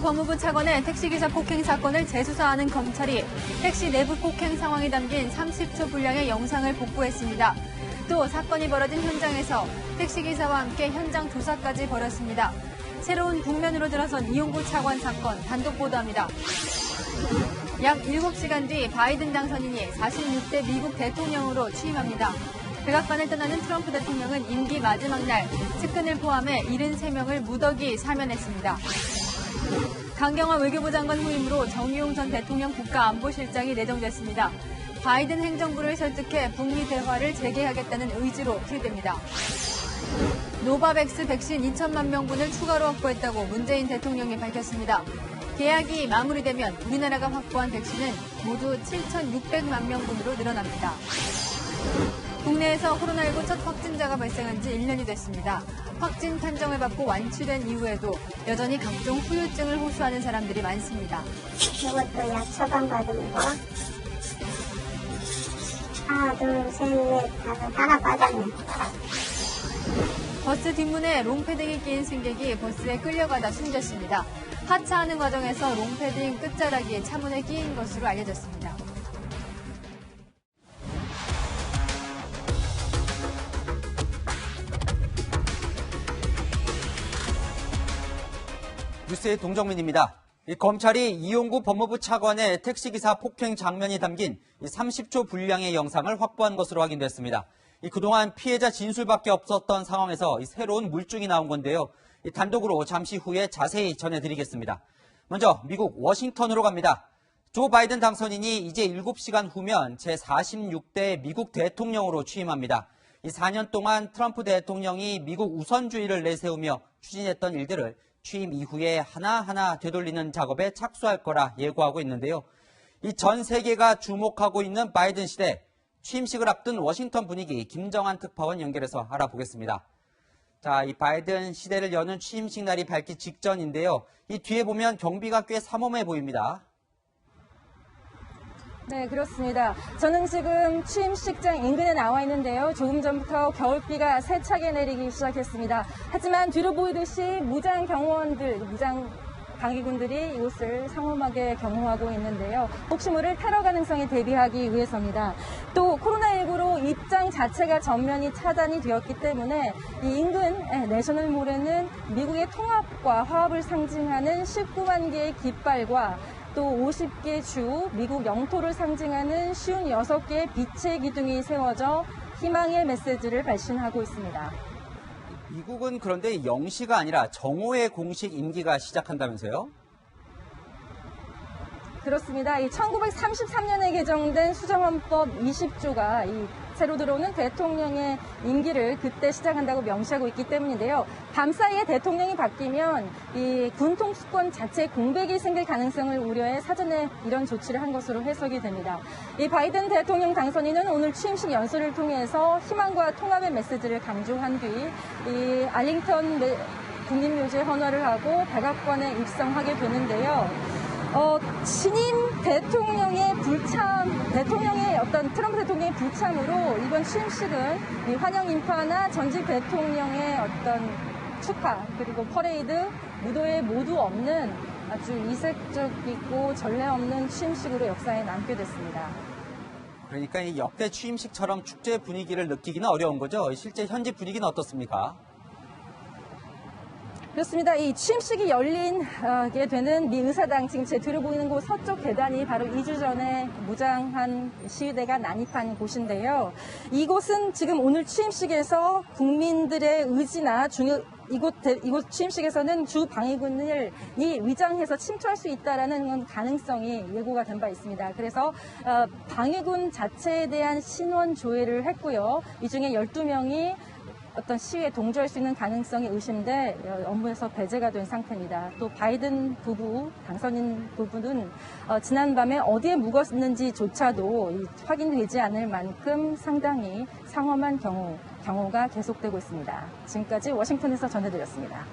이용구 법무부 차관의 택시기사 폭행 사건을 재수사하는 검찰이 택시 내부 폭행 상황이 담긴 30초 분량의 영상을 복구했습니다. 또 사건이 벌어진 현장에서 택시기사와 함께 현장 조사까지 벌였습니다. 새로운 국면으로 들어선 이용구 차관 사건 단독 보도합니다. 약 7시간 뒤 바이든 당선인이 46대 미국 대통령으로 취임합니다. 백악관을 떠나는 트럼프 대통령은 임기 마지막 날 측근을 포함해 73명을 무더기 사면했습니다. 강경화 외교부 장관 후임으로 정의용 전 대통령 국가안보실장이 내정됐습니다. 바이든 행정부를 설득해 북미 대화를 재개하겠다는 의지로 풀이됩니다. 노바백스 백신 2천만 명분을 추가로 확보했다고 문재인 대통령이 밝혔습니다. 계약이 마무리되면 우리나라가 확보한 백신은 모두 7,600만 명분으로 늘어납니다. 국내에서 코로나19 첫 확진자가 발생한 지 1년이 됐습니다. 확진 판정을 받고 완치된 이후에도 여전히 각종 후유증을 호소하는 사람들이 많습니다. 이것도 약 처방받은 거. 하나, 둘, 셋, 넷, 다섯, 하나 빠졌네. 버스 뒷문에 롱패딩이 끼인 승객이 버스에 끌려가다 숨졌습니다. 하차하는 과정에서 롱패딩 끝자락이 차문에 끼인 것으로 알려졌습니다. 뉴스의 동정민입니다. 검찰이 이용구 법무부 차관의 택시기사 폭행 장면이 담긴 30초 분량의 영상을 확보한 것으로 확인됐습니다. 그동안 피해자 진술밖에 없었던 상황에서 새로운 물증이 나온 건데요. 단독으로 잠시 후에 자세히 전해드리겠습니다. 먼저 미국 워싱턴으로 갑니다. 조 바이든 당선인이 이제 7시간 후면 제46대 미국 대통령으로 취임합니다. 4년 동안 트럼프 대통령이 미국 우선주의를 내세우며 추진했던 일들을 취임 이후에 하나하나 되돌리는 작업에 착수할 거라 예고하고 있는데요. 이 전 세계가 주목하고 있는 바이든 시대, 취임식을 앞둔 워싱턴 분위기 김정한 특파원 연결해서 알아보겠습니다. 자, 이 바이든 시대를 여는 취임식 날이 밝기 직전인데요. 이 뒤에 보면 경비가 꽤 삼엄해 보입니다. 네, 그렇습니다. 저는 지금 취임식장 인근에 나와 있는데요. 조금 전부터 겨울비가 세차게 내리기 시작했습니다. 하지만 뒤로 보이듯이 무장 경호원들, 무장 방위군들이 이곳을 상엄하게 경호하고 있는데요. 혹시 모를 테러 가능성에 대비하기 위해서입니다. 또 코로나19로 입장 자체가 전면이 차단이 되었기 때문에 이 인근 내셔널몰에는 미국의 통합과 화합을 상징하는 19만 개의 깃발과 또 50개 주, 미국 영토를 상징하는 56개의 빛의 기둥이 세워져 희망의 메시지를 발신하고 있습니다. 미국은 그런데 영시가 아니라 정오의 공식 임기가 시작한다면서요? 그렇습니다. 이 1933년에 개정된 수정헌법 20조가 이 새로 들어오는 대통령의 임기를 그때 시작한다고 명시하고 있기 때문인데요. 밤사이에 대통령이 바뀌면 이 군통수권 자체 공백이 생길 가능성을 우려해 사전에 이런 조치를 한 것으로 해석이 됩니다. 이 바이든 대통령 당선인은 오늘 취임식 연설을 통해서 희망과 통합의 메시지를 강조한 뒤 이 알링턴 국립묘지에 헌화를 하고 백악관에 입성하게 되는데요. 신임 대통령의 트럼프 대통령의 불참으로 이번 취임식은 이 환영 인파나 전직 대통령의 어떤 축하, 그리고 퍼레이드, 무도회 모두 없는 아주 이색적이고 전례 없는 취임식으로 역사에 남게 됐습니다. 그러니까 이 역대 취임식처럼 축제 분위기를 느끼기는 어려운 거죠. 실제 현지 분위기는 어떻습니까? 그렇습니다. 이 취임식이 열리게 되는 미 의사당 지금 제 뒤로 보이는 곳 서쪽 계단이 바로 2주 전에 무장한 시위대가 난입한 곳인데요. 이곳은 지금 오늘 취임식에서 국민들의 의지나 이곳 취임식에서는 주 방위군을 위장해서 침투할 수 있다라는 가능성이 예고가 된 바 있습니다. 그래서 방위군 자체에 대한 신원 조회를 했고요. 이 중에 12명이 어떤 시위에 동조할 수 있는 가능성이 의심돼 업무에서 배제가 된 상태입니다. 또 바이든 부부, 당선인 부부는 지난밤에 어디에 묵었는지조차도 확인되지 않을 만큼 상당히 상엄한 경호가 계속되고 있습니다. 지금까지 워싱턴에서 전해드렸습니다.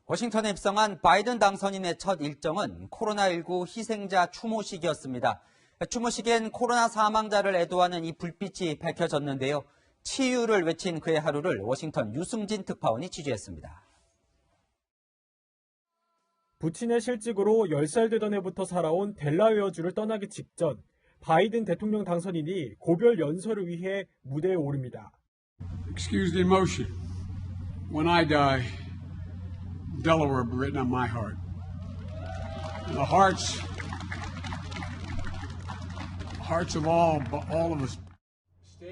워싱턴에 입성한 바이든 당선인의 첫 일정은 코로나19 희생자 추모식이었습니다. 추모식엔 코로나 사망자를 애도하는 이 불빛이 밝혀졌는데요. 치유를 외친 그의 하루를 워싱턴 유승진 특파원이 취재했습니다. 부친의 실직으로 10살 되던 해부터 살아온 델라웨어주를 떠나기 직전 바이든 대통령 당선인이 고별 연설을 위해 무대에 오릅니다. Excuse the emotion. When I die, Delaware will be written on my heart. The hearts of all of us.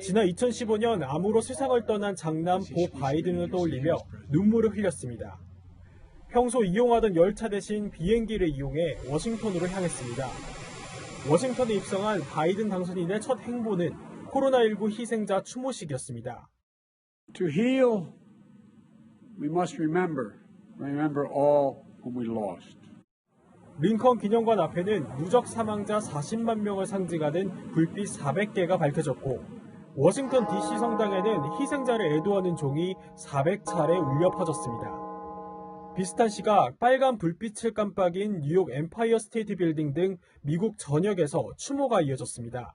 지난 2015년 암으로 세상을 떠난 장남 보 바이든을 떠올리며 눈물을 흘렸습니다. 평소 이용하던 열차 대신 비행기를 이용해 워싱턴으로 향했습니다. 워싱턴에 입성한 바이든 당선인의 첫 행보는 코로나19 희생자 추모식이었습니다. To heal, we must remember all whom we lost. 링컨 기념관 앞에는 누적 사망자 40만 명을 상징하는 불빛 400개가 밝혀졌고 워싱턴 DC 성당에는 희생자를 애도하는 종이 400차례 울려 퍼졌습니다. 비슷한 시각 빨간 불빛을 깜빡인 뉴욕 엠파이어 스테이트 빌딩 등 미국 전역에서 추모가 이어졌습니다.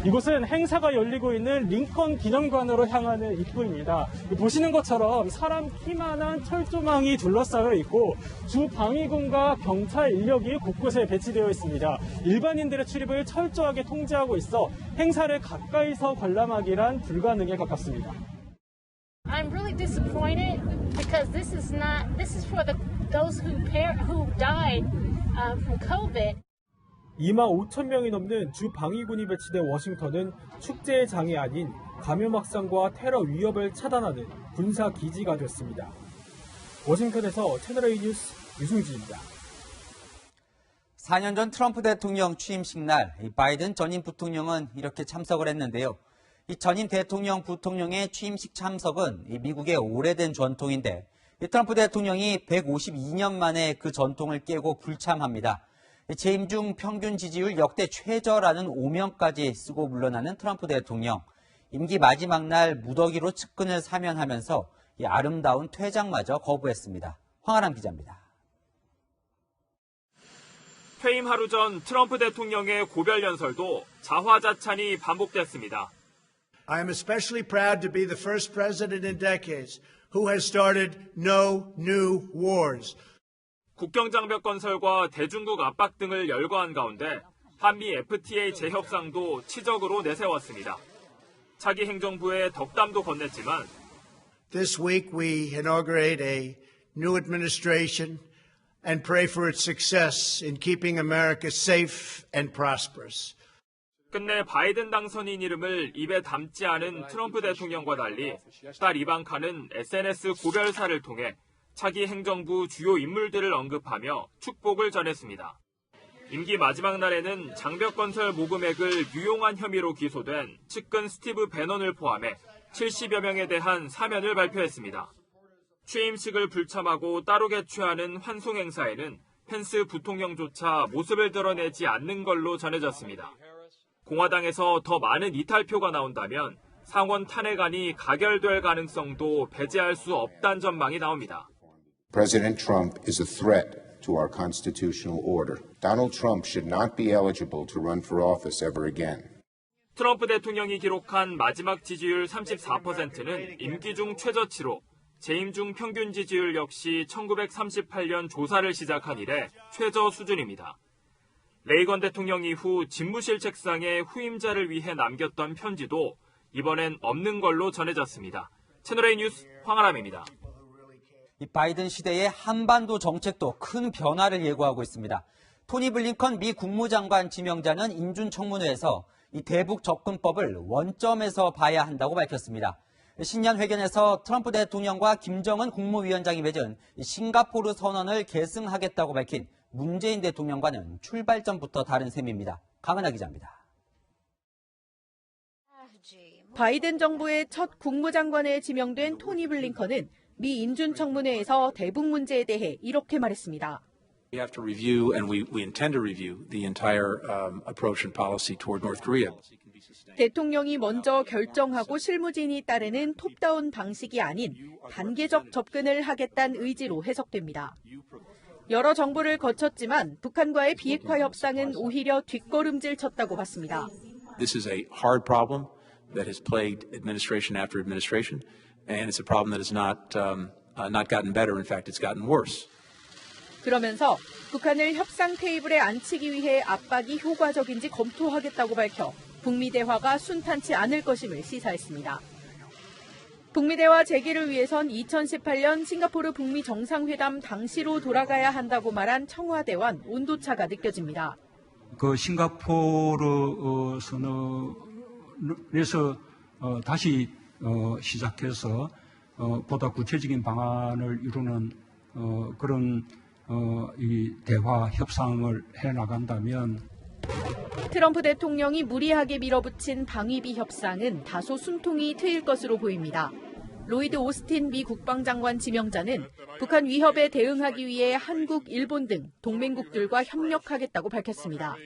이곳은 행사가 열리고 있는 링컨 기념관으로 향하는 입구입니다. 보시는 것처럼 사람 키만한 철조망이 둘러싸여 있고 주 방위군과 경찰 인력이 곳곳에 배치되어 있습니다. 일반인들의 출입을 철저하게 통제하고 있어 행사를 가까이서 관람하기란 불가능에 가깝습니다. I'm really disappointed because this is for those who died from COVID. 2만 5천 명이 넘는 주 방위군이 배치된 워싱턴은 축제의 장이 아닌 감염 확산과 테러 위협을 차단하는 군사 기지가 됐습니다. 워싱턴에서 채널A 뉴스 유승지입니다. 4년 전 트럼프 대통령 취임식 날 바이든 전임 부통령은 이렇게 참석을 했는데요. 이 전임 대통령 부통령의 취임식 참석은 미국의 오래된 전통인데 트럼프 대통령이 152년 만에 그 전통을 깨고 불참합니다. 재임 중 평균 지지율 역대 최저라는 오명까지 쓰고 물러나는 트럼프 대통령. 임기 마지막 날 무더기로 측근을 사면하면서 이 아름다운 퇴장마저 거부했습니다. 황아람 기자입니다. 퇴임 하루 전 트럼프 대통령의 고별 연설도 자화자찬이 반복됐습니다. I am especially proud to be the first president in decades who has started no new wars. 국경장벽 건설과 대중국 압박 등을 열거한 가운데 한미 FTA 재협상도 치적으로 내세웠습니다. 차기 행정부에 덕담도 건넸지만 This week we inaugurate a new administration and pray for its success in keeping America safe and prosperous. 끝내 바이든 당선인 이름을 입에 담지 않은 트럼프 대통령과 달리 딸 이방카는 SNS 고별사를 통해 차기 행정부 주요 인물들을 언급하며 축복을 전했습니다. 임기 마지막 날에는 장벽 건설 모금액을 유용한 혐의로 기소된 측근 스티브 배넌을 포함해 70여 명에 대한 사면을 발표했습니다. 취임식을 불참하고 따로 개최하는 환송 행사에는 펜스 부통령조차 모습을 드러내지 않는 걸로 전해졌습니다. 공화당에서 더 많은 이탈표가 나온다면 상원 탄핵안이 가결될 가능성도 배제할 수 없다는 전망이 나옵니다. President Trump is a threat to our constitutional order. Donald Trump should not be eligible to run for office ever again. 트럼프 대통령이 기록한 마지막 지지율 34%는 임기 중 최저치로 재임 중 평균 지지율 역시 1938년 조사를 시작한 이래 최저 수준입니다. 레이건 대통령 이후 집무실 책상에 후임자를 위해 남겼던 편지도 이번엔 없는 걸로 전해졌습니다. 채널A 뉴스 황아람입니다. 이 바이든 시대의 한반도 정책도 큰 변화를 예고하고 있습니다. 토니 블링컨 미 국무장관 지명자는 인준청문회에서 이 대북 접근법을 원점에서 봐야 한다고 밝혔습니다. 신년 회견에서 트럼프 대통령과 김정은 국무위원장이 맺은 싱가포르 선언을 계승하겠다고 밝힌 문재인 대통령과는 출발점부터 다른 셈입니다. 강은하 기자입니다. 바이든 정부의 첫 국무장관에 지명된 토니 블링컨은 미 인준청문회에서 대북 문제에 대해 이렇게 말했습니다. We have to review, and we intend to review the entire approach and policy toward North Korea. 대통령이 먼저 결정하고 실무진이 따르는 톱다운 방식이 아닌 단계적 접근을 하겠다는 의지로 해석됩니다. 여러 정부를 거쳤지만 북한과의 비핵화 협상은 오히려 뒷걸음질 쳤다고 봤습니다. This is a hard problem that has plagued administration after administration, and it's a problem that has not gotten better. In fact, it's gotten worse. 그러면서 북한을 협상 테이블에 앉히기 위해 압박이 효과적인지 검토하겠다고 밝혀 북미 대화가 순탄치 않을 것임을 시사했습니다. 북미 대화 재개를 위해선 2018년 싱가포르 북미 정상회담 당시로 돌아가야 한다고 말한 청와대와는 온도차가 느껴집니다. 그 싱가포르 선언에서 다시 시작해서 보다 구체적인 방안을 이루는 그런 이 대화 협상을 해 나간다면 트럼프 대통령이 무리하게 밀어붙인 방위비 협상은 다소 숨통이 트일 것으로 보입니다. 로이드 오스틴 미 국방장관 지명자는 북한 위협에 대응하기 위해 한국, 일본 등 동맹국들과 협력하겠다고 밝혔습니다.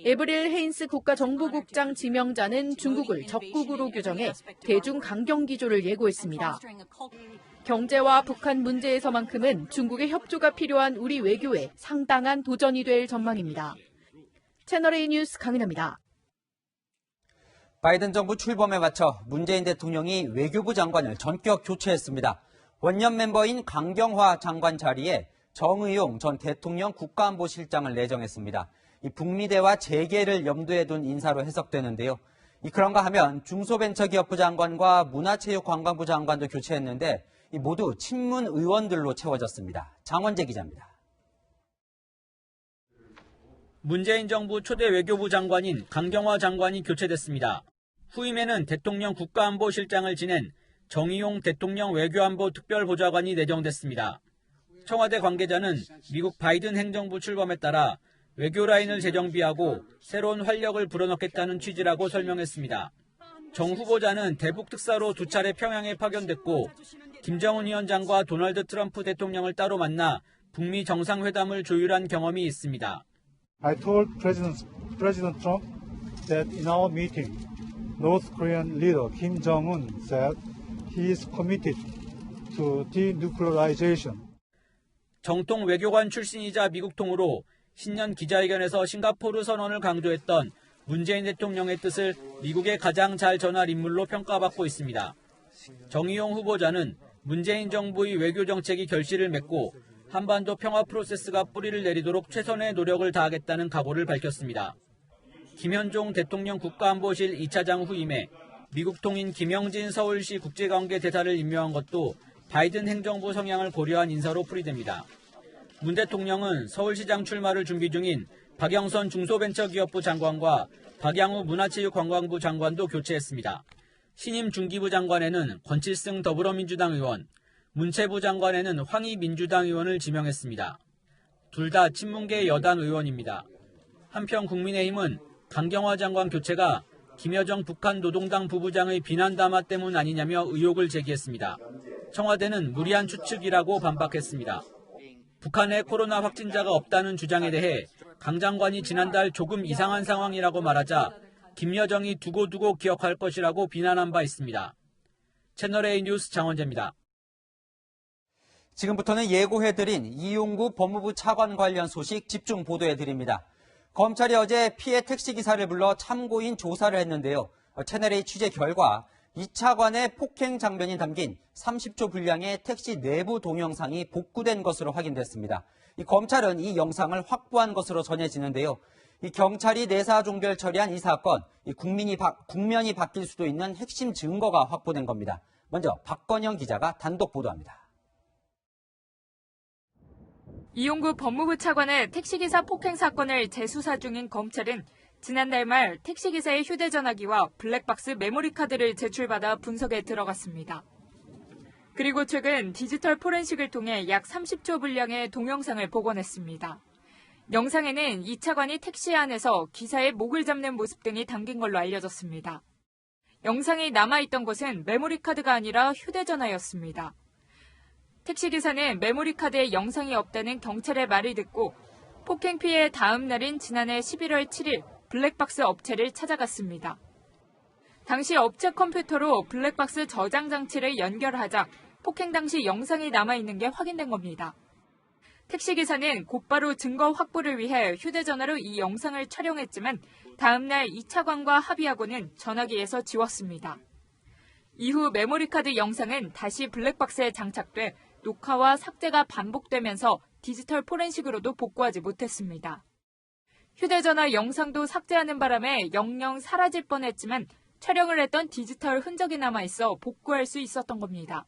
에브릴 헤인스 국가정보국장 지명자는 중국을 적국으로 규정해 대중 강경 기조를 예고했습니다. 경제와 북한 문제에서만큼은 중국의 협조가 필요한 우리 외교에 상당한 도전이 될 전망입니다. 채널A 뉴스 강인하입니다. 바이든 정부 출범에 맞춰 문재인 대통령이 외교부 장관을 전격 교체했습니다. 원년 멤버인 강경화 장관 자리에 정의용 전 대통령 국가안보실장을 내정했습니다. 이 북미 대화 재개를 염두에 둔 인사로 해석되는데요. 그런가 하면 중소벤처기업부 장관과 문화체육관광부 장관도 교체했는데 모두 친문 의원들로 채워졌습니다. 장원재 기자입니다. 문재인 정부 초대 외교부 장관인 강경화 장관이 교체됐습니다. 후임에는 대통령 국가안보실장을 지낸 정의용 대통령 외교안보 특별보좌관이 내정됐습니다. 청와대 관계자는 미국 바이든 행정부 출범에 따라 외교 라인을 재정비하고 새로운 활력을 불어넣겠다는 취지라고 설명했습니다. 정 후보자는 대북 특사로 2차례 평양에 파견됐고 김정은 위원장과 도널드 트럼프 대통령을 따로 만나 북미 정상회담을 조율한 경험이 있습니다. I told President Trump that in our meeting, North Korean leader Kim Jong-un said he is committed to denuclearization. 정통 외교관 출신이자 미국통으로 신년 기자회견에서 싱가포르 선언을 강조했던 문재인 대통령의 뜻을 미국에 가장 잘 전할 인물로 평가받고 있습니다. 정의용 후보자는 문재인 정부의 외교 정책이 결실을 맺고 한반도 평화 프로세스가 뿌리를 내리도록 최선의 노력을 다하겠다는 각오를 밝혔습니다. 김현종 대통령 국가안보실 2차장 후임에 미국 통인 김영진 서울시 국제관계 대사를 임명한 것도 바이든 행정부 성향을 고려한 인사로 풀이됩니다. 문 대통령은 서울시장 출마를 준비 중인 박영선 중소벤처기업부 장관과 박양우 문화체육관광부 장관도 교체했습니다. 신임 중기부 장관에는 권칠승 더불어민주당 의원, 문체부 장관에는 황희 민주당 의원을 지명했습니다. 둘 다 친문계 여당 의원입니다. 한편 국민의힘은 강경화 장관 교체가 김여정 북한 노동당 부부장의 비난 담화 때문 아니냐며 의혹을 제기했습니다. 청와대는 무리한 추측이라고 반박했습니다. 북한에 코로나 확진자가 없다는 주장에 대해 강 장관이 지난달 조금 이상한 상황이라고 말하자 김여정이 두고두고 기억할 것이라고 비난한 바 있습니다. 채널A 뉴스 장원재입니다. 지금부터는 예고해드린 이용구 법무부 차관 관련 소식 집중 보도해드립니다. 검찰이 어제 피해 택시기사를 불러 참고인 조사를 했는데요. 채널A 취재 결과 이 차관의 폭행 장면이 담긴 30초 분량의 택시 내부 동영상이 복구된 것으로 확인됐습니다. 검찰은 이 영상을 확보한 것으로 전해지는데요. 경찰이 내사 종결 처리한 이 사건, 국면이 바뀔 수도 있는 핵심 증거가 확보된 겁니다. 먼저 박건영 기자가 단독 보도합니다. 이용구 법무부 차관의 택시기사 폭행 사건을 재수사 중인 검찰은 지난달 말 택시기사의 휴대전화기와 블랙박스 메모리카드를 제출받아 분석에 들어갔습니다. 그리고 최근 디지털 포렌식을 통해 약 30초 분량의 동영상을 복원했습니다. 영상에는 이 차관이 택시 안에서 기사의 목을 잡는 모습 등이 담긴 걸로 알려졌습니다. 영상이 남아있던 것은 메모리카드가 아니라 휴대전화였습니다. 택시기사는 메모리카드에 영상이 없다는 경찰의 말을 듣고 폭행 피해 다음 날인 지난해 11월 7일 블랙박스 업체를 찾아갔습니다. 당시 업체 컴퓨터로 블랙박스 저장 장치를 연결하자 폭행 당시 영상이 남아있는 게 확인된 겁니다. 택시기사는 곧바로 증거 확보를 위해 휴대전화로 이 영상을 촬영했지만 다음 날 이 차관과 합의하고는 전화기에서 지웠습니다. 이후 메모리카드 영상은 다시 블랙박스에 장착돼 녹화와 삭제가 반복되면서 디지털 포렌식으로도 복구하지 못했습니다. 휴대전화 영상도 삭제하는 바람에 영영 사라질 뻔했지만 촬영을 했던 디지털 흔적이 남아있어 복구할 수 있었던 겁니다.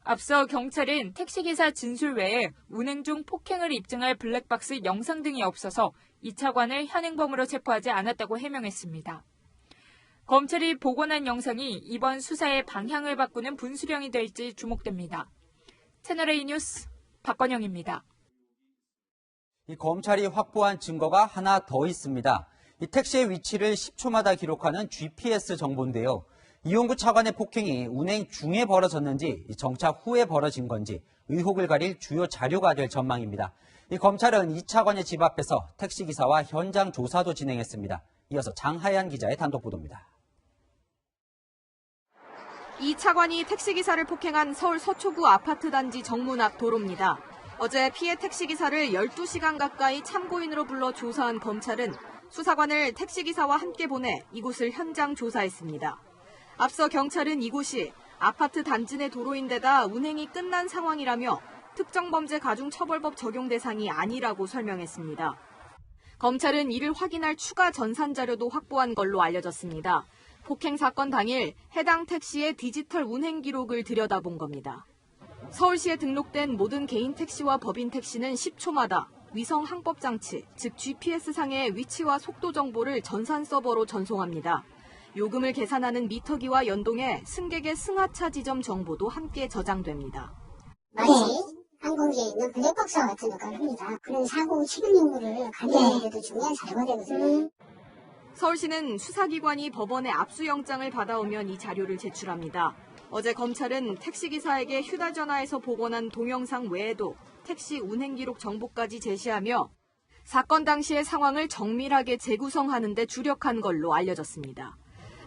앞서 경찰은 택시기사 진술 외에 운행 중 폭행을 입증할 블랙박스 영상 등이 없어서 이 차관을 현행범으로 체포하지 않았다고 해명했습니다. 검찰이 복원한 영상이 이번 수사의 방향을 바꾸는 분수령이 될지 주목됩니다. 채널A 뉴스 박건영입니다. 이 검찰이 확보한 증거가 하나 더 있습니다. 이 택시의 위치를 10초마다 기록하는 GPS 정보인데요. 이용구 차관의 폭행이 운행 중에 벌어졌는지 정차 후에 벌어진 건지 의혹을 가릴 주요 자료가 될 전망입니다. 이 검찰은 이 차관의 집 앞에서 택시기사와 현장 조사도 진행했습니다. 이어서 장하얀 기자의 단독 보도입니다. 이 차관이 택시기사를 폭행한 서울 서초구 아파트 단지 정문 앞 도로입니다. 어제 피해 택시기사를 12시간 가까이 참고인으로 불러 조사한 검찰은 수사관을 택시기사와 함께 보내 이곳을 현장 조사했습니다. 앞서 경찰은 이곳이 아파트 단지 내 도로인데다 운행이 끝난 상황이라며 특정범죄 가중처벌법 적용 대상이 아니라고 설명했습니다. 검찰은 이를 확인할 추가 전산 자료도 확보한 걸로 알려졌습니다. 폭행 사건 당일 해당 택시의 디지털 운행 기록을 들여다본 겁니다. 서울시에 등록된 모든 개인 택시와 법인 택시는 10초마다 위성 항법 장치, 즉 GPS상의 위치와 속도 정보를 전산 서버로 전송합니다. 요금을 계산하는 미터기와 연동해 승객의 승하차 지점 정보도 함께 저장됩니다. 마치 항공기에 있는 블랙박스와 같은 역할을 합니다. 그런 사고 치료 임무를 관리하는 데도 중요한 자료가 되거든요. 서울시는 수사기관이 법원에 압수영장을 받아오면 이 자료를 제출합니다. 어제 검찰은 택시기사에게 휴대전화에서 복원한 동영상 외에도 택시 운행 기록 정보까지 제시하며 사건 당시의 상황을 정밀하게 재구성하는 데 주력한 걸로 알려졌습니다.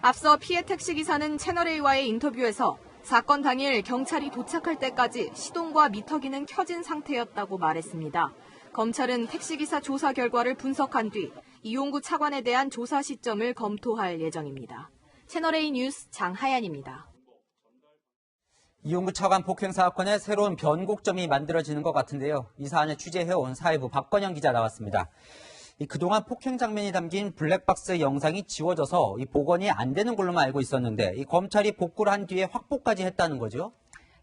앞서 피해 택시기사는 채널A와의 인터뷰에서 사건 당일 경찰이 도착할 때까지 시동과 미터기는 켜진 상태였다고 말했습니다. 검찰은 택시기사 조사 결과를 분석한 뒤 이용구 차관에 대한 조사 시점을 검토할 예정입니다. 채널A 뉴스 장하얀입니다. 이용구 차관 폭행 사건에 새로운 변곡점이 만들어지는 것 같은데요. 이 사안을 취재해온 사회부 박건영 기자 나왔습니다. 그동안 폭행 장면이 담긴 블랙박스 영상이 지워져서 복원이 안 되는 걸로만 알고 있었는데 이 검찰이 복구를 한 뒤에 확보까지 했다는 거죠?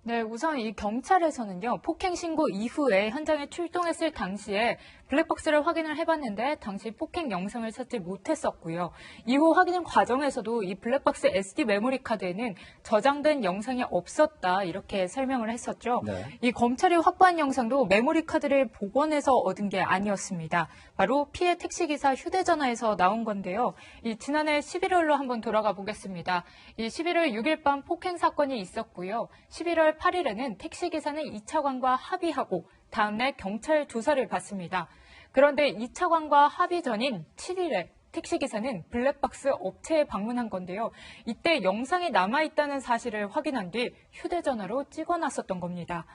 네, 우선 이 경찰에서는요, 폭행 신고 이후에 현장에 출동했을 당시에 블랙박스를 확인을 해봤는데 당시 폭행 영상을 찾지 못했었고요. 이후 확인 과정에서도 이 블랙박스 SD 메모리 카드에는 저장된 영상이 없었다 이렇게 설명을 했었죠. 네. 이 검찰이 확보한 영상도 메모리 카드를 복원해서 얻은 게 아니었습니다. 바로 피해 택시기사 휴대전화에서 나온 건데요. 이 지난해 11월로 한번 돌아가 보겠습니다. 이 11월 6일 밤 폭행 사건이 있었고요. 11월 8일에는 택시기사는 이 차관과 합의하고 다음날 경찰 조사를 받습니다. 그런데 이 차관과 합의 전인 7일에 택시기사는 블랙박스 업체에 방문한 건데요. 이때 영상이 남아있다는 사실을 확인한 뒤 휴대전화로 찍어놨었던 겁니다.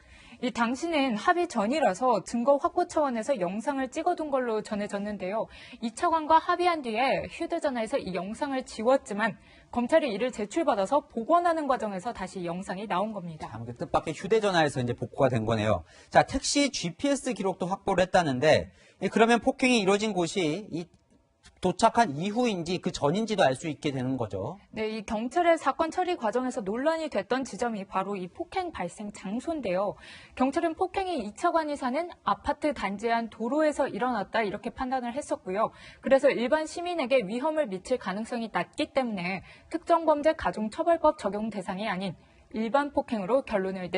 이 당시는 합의 전이라서 증거 확보 차원에서 영상을 찍어둔 걸로 전해졌는데요. 이 차관과 합의한 뒤에 휴대전화에서 이 영상을 지웠지만 검찰이 이를 제출받아서 복원하는 과정에서 다시 영상이 나온 겁니다. 뜻밖의 휴대전화에서 이제 복구가 된 거네요. 자, 택시 GPS 기록도 확보를 했다는데 그러면 폭행이 이루어진 곳이 이 도착한 이후인지 그 전인지도 알 수 있게 되는 거죠. 네, 이 경찰의 사건 처리 과정에서 논란이 됐던 지점이 바로 이 폭행 발생 장소인데요. 경찰은 폭행이 이 차관이 사는 아파트 단지 안 도로에서 일어났다 이렇게 판단을 했었고요. 그래서 일반 시민에게 위험을 미칠 가능성이 낮기 때문에 특정범죄 가중처벌법 적용 대상이 아닌 일반 폭행으로 결론을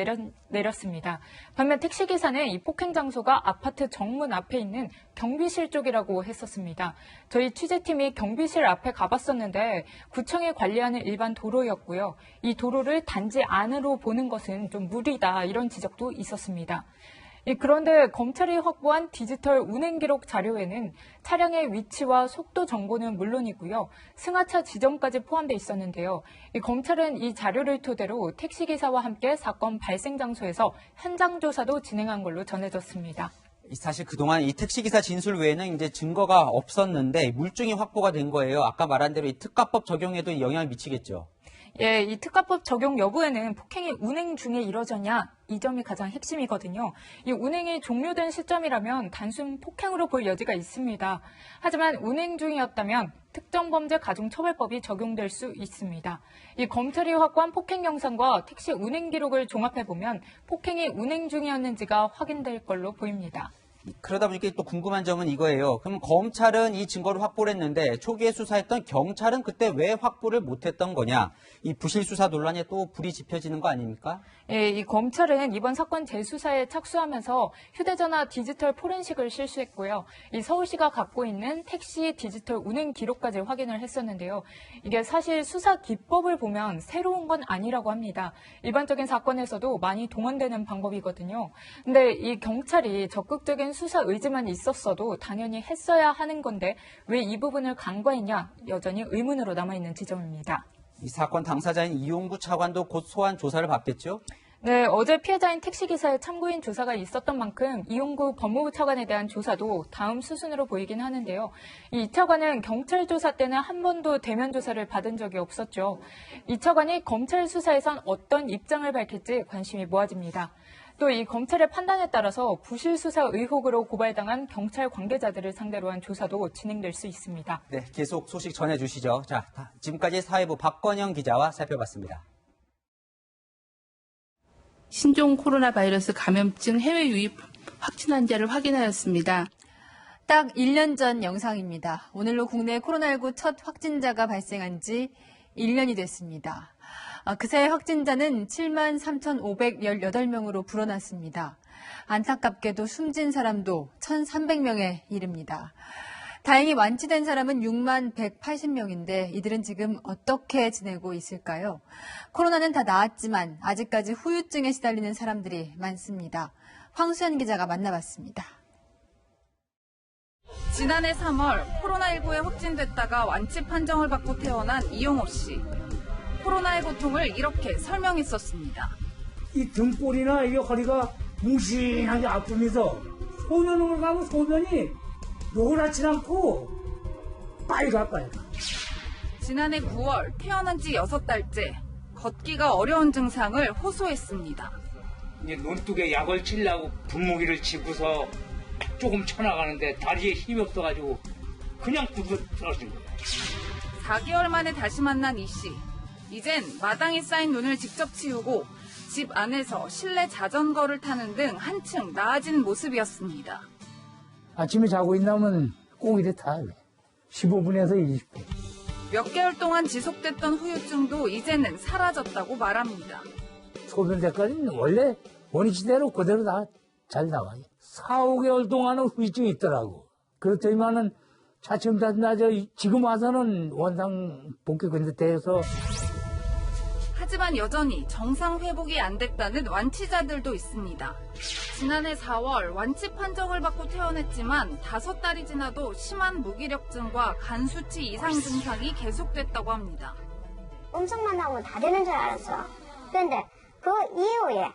내렸습니다. 반면 택시기사는 이 폭행 장소가 아파트 정문 앞에 있는 경비실 쪽이라고 했었습니다. 저희 취재팀이 경비실 앞에 가봤었는데 구청이 관리하는 일반 도로였고요. 이 도로를 단지 안으로 보는 것은 좀 무리다 이런 지적도 있었습니다. 그런데 검찰이 확보한 디지털 운행 기록 자료에는 차량의 위치와 속도 정보는 물론이고요. 승하차 지점까지 포함되어 있었는데요. 검찰은 이 자료를 토대로 택시기사와 함께 사건 발생 장소에서 현장 조사도 진행한 걸로 전해졌습니다. 사실 그동안 이 택시기사 진술 외에는 이제 증거가 없었는데 물증이 확보가 된 거예요. 아까 말한 대로 이 특가법 적용에도 영향을 미치겠죠. 예, 이 특가법 적용 여부에는 폭행이 운행 중에 이뤄졌냐, 이 점이 가장 핵심이거든요. 이 운행이 종료된 시점이라면 단순 폭행으로 볼 여지가 있습니다. 하지만 운행 중이었다면 특정범죄 가중처벌법이 적용될 수 있습니다. 이 검찰이 확보한 폭행 영상과 택시 운행 기록을 종합해보면 폭행이 운행 중이었는지가 확인될 걸로 보입니다. 그러다 보니까 또 궁금한 점은 이거예요. 그럼 검찰은 이 증거를 확보를 했는데 초기에 수사했던 경찰은 그때 왜 확보를 못했던 거냐? 이 부실 수사 논란에 또 불이 지펴지는 거 아닙니까? 예, 이 검찰은 이번 사건 재수사에 착수하면서 휴대전화 디지털 포렌식을 실시했고요. 이 서울시가 갖고 있는 택시 디지털 운행 기록까지 확인을 했었는데요. 이게 사실 수사 기법을 보면 새로운 건 아니라고 합니다. 일반적인 사건에서도 많이 동원되는 방법이거든요. 근데 이 경찰이 적극적인 수사 의지만 있었어도 당연히 했어야 하는 건데 왜 이 부분을 간과했냐? 여전히 의문으로 남아있는 지점입니다. 이 사건 당사자인 이용구 차관도 곧 소환 조사를 받겠죠? 네, 어제 피해자인 택시기사의 참고인 조사가 있었던 만큼 이용구 법무부 차관에 대한 조사도 다음 수순으로 보이긴 하는데요. 이 차관은 경찰 조사 때는 한 번도 대면 조사를 받은 적이 없었죠. 이 차관이 검찰 수사에선 어떤 입장을 밝힐지 관심이 모아집니다. 또 이 검찰의 판단에 따라서 부실 수사 의혹으로 고발당한 경찰 관계자들을 상대로 한 조사도 진행될 수 있습니다. 네, 계속 소식 전해주시죠. 자, 지금까지 사회부 박건영 기자와 살펴봤습니다. 신종 코로나 바이러스 감염증 해외 유입 확진 환자를 확인하였습니다. 딱 1년 전 영상입니다. 오늘로 국내 코로나19 첫 확진자가 발생한 지 1년이 됐습니다. 그새 확진자는 73,518명으로 불어났습니다. 안타깝게도 숨진 사람도 1,300명에 이릅니다. 다행히 완치된 사람은 6만 180명인데 이들은 지금 어떻게 지내고 있을까요? 코로나는 다 나았지만 아직까지 후유증에 시달리는 사람들이 많습니다. 황수연 기자가 만나봤습니다. 지난해 3월 코로나19에 확진됐다가 완치 판정을 받고 퇴원한 이용호 씨. 코로나의 고통을 이렇게 설명했었습니다. 이 등골이나 이 허리가 뭉신하게 아프면서 소변을 가면 소변이 노랗지 않고 빨가. 지난해 9월 퇴원한 지 6달째 걷기가 어려운 증상을 호소했습니다. 이제 논둑에 약을 치려고 분무기를 짚고서 조금 쳐나가는데 다리에 힘이 없어가지고 그냥 뚝뚝 떨어진 거예요. 4개월 만에 다시 만난 이 씨. 이젠 마당에 쌓인 눈을 직접 치우고 집 안에서 실내 자전거를 타는 등 한층 나아진 모습이었습니다. 아침에 자고 있나면 꼭 이래 타. 15분에서 20분. 몇 개월 동안 지속됐던 후유증도 이제는 사라졌다고 말합니다. 소변 때까지는 원래 원위치대로 그대로 다 잘 나와요. 4, 5개월 동안은 후유증이 있더라고. 그렇더니만은 차츰 지금 와서는 원상 복귀 근처에서. 하지만 여전히 정상 회복이 안 됐다는 완치자들도 있습니다. 지난해 4월 완치 판정을 받고 퇴원했지만 5달이 지나도 심한 무기력증과 간 수치 이상 증상이 계속됐다고 합니다. 음성만 나오면 다 되는 줄 알았어. 그런데 그 이후에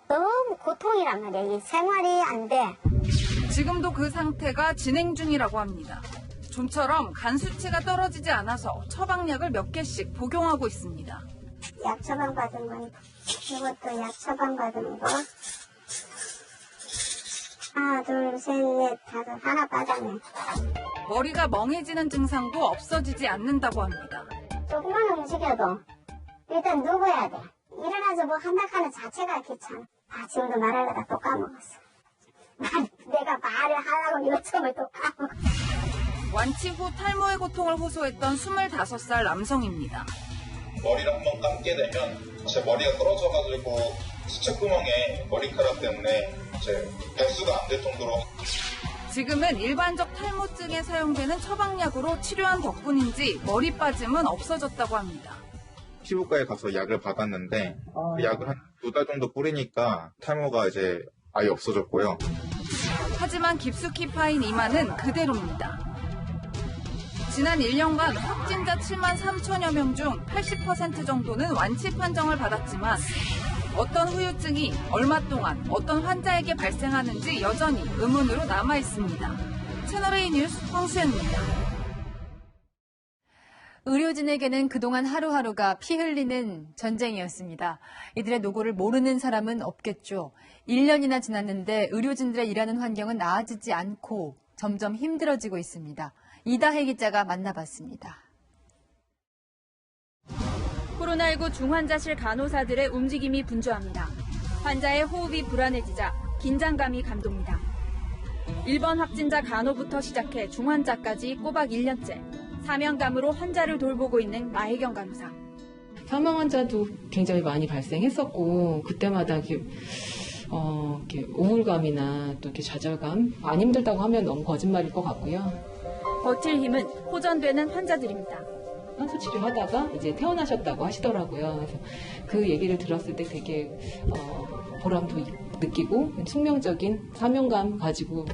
너무 고통이란 말이야. 이 생활이 안 돼. 지금도 그 상태가 진행 중이라고 합니다. 좀처럼 간 수치가 떨어지지 않아서 처방약을 몇 개씩 복용하고 있습니다. 약 처방 받은 건 이것도 약 처방 받은 거 하나 둘 셋 넷 다섯 하나 받았네. 머리가 멍해지는 증상도 없어지지 않는다고 합니다. 조금만 움직여도 일단 누워야 돼. 일어나서 뭐 한다 하는 자체가 귀찮아. 지금도 말하려다 또 까먹었어. 내가 말을 하려고 요청을 또 까먹었어. 완치 후 탈모의 고통을 호소했던 25살 남성입니다. 머리를 한번 감게 되면 제 머리가 떨어져가지고 수척구멍에 머리카락 때문에 제 배수가 안 될 정도로. 지금은 일반적 탈모증에 사용되는 처방약으로 치료한 덕분인지 머리 빠짐은 없어졌다고 합니다. 피부과에 가서 약을 받았는데 그 약을 한 2달 정도 뿌리니까 탈모가 이제 아예 없어졌고요. 하지만 깊숙이 파인 이마는 그대로입니다. 지난 1년간 확진자 7만 3천여 명 중 80% 정도는 완치 판정을 받았지만 어떤 후유증이 얼마 동안 어떤 환자에게 발생하는지 여전히 의문으로 남아 있습니다. 채널A 뉴스 황수연입니다. 의료진에게는 그동안 하루하루가 피 흘리는 전쟁이었습니다. 이들의 노고를 모르는 사람은 없겠죠. 1년이나 지났는데 의료진들의 일하는 환경은 나아지지 않고 점점 힘들어지고 있습니다. 이다혜 기자가 만나봤습니다. 코로나19 중환자실 간호사들의 움직임이 분주합니다. 환자의 호흡이 불안해지자 긴장감이 감돕니다. 1번 확진자 간호부터 시작해 중환자까지 꼬박 1년째 사명감으로 환자를 돌보고 있는 마혜경 간호사. 사망 환자도 굉장히 많이 발생했었고 그때마다 이렇게 우울감이나 또 이렇게 좌절감 안 힘들다고 하면 너무 거짓말일 것 같고요. 버틸 힘은 호전되는 환자들입니다. 환수 치료하다가 이제 퇴원하셨다고 하시더라고요. 그래서 그 얘기를 들었을 때 되게 보람도 느끼고 숙명적인 사명감 가지고.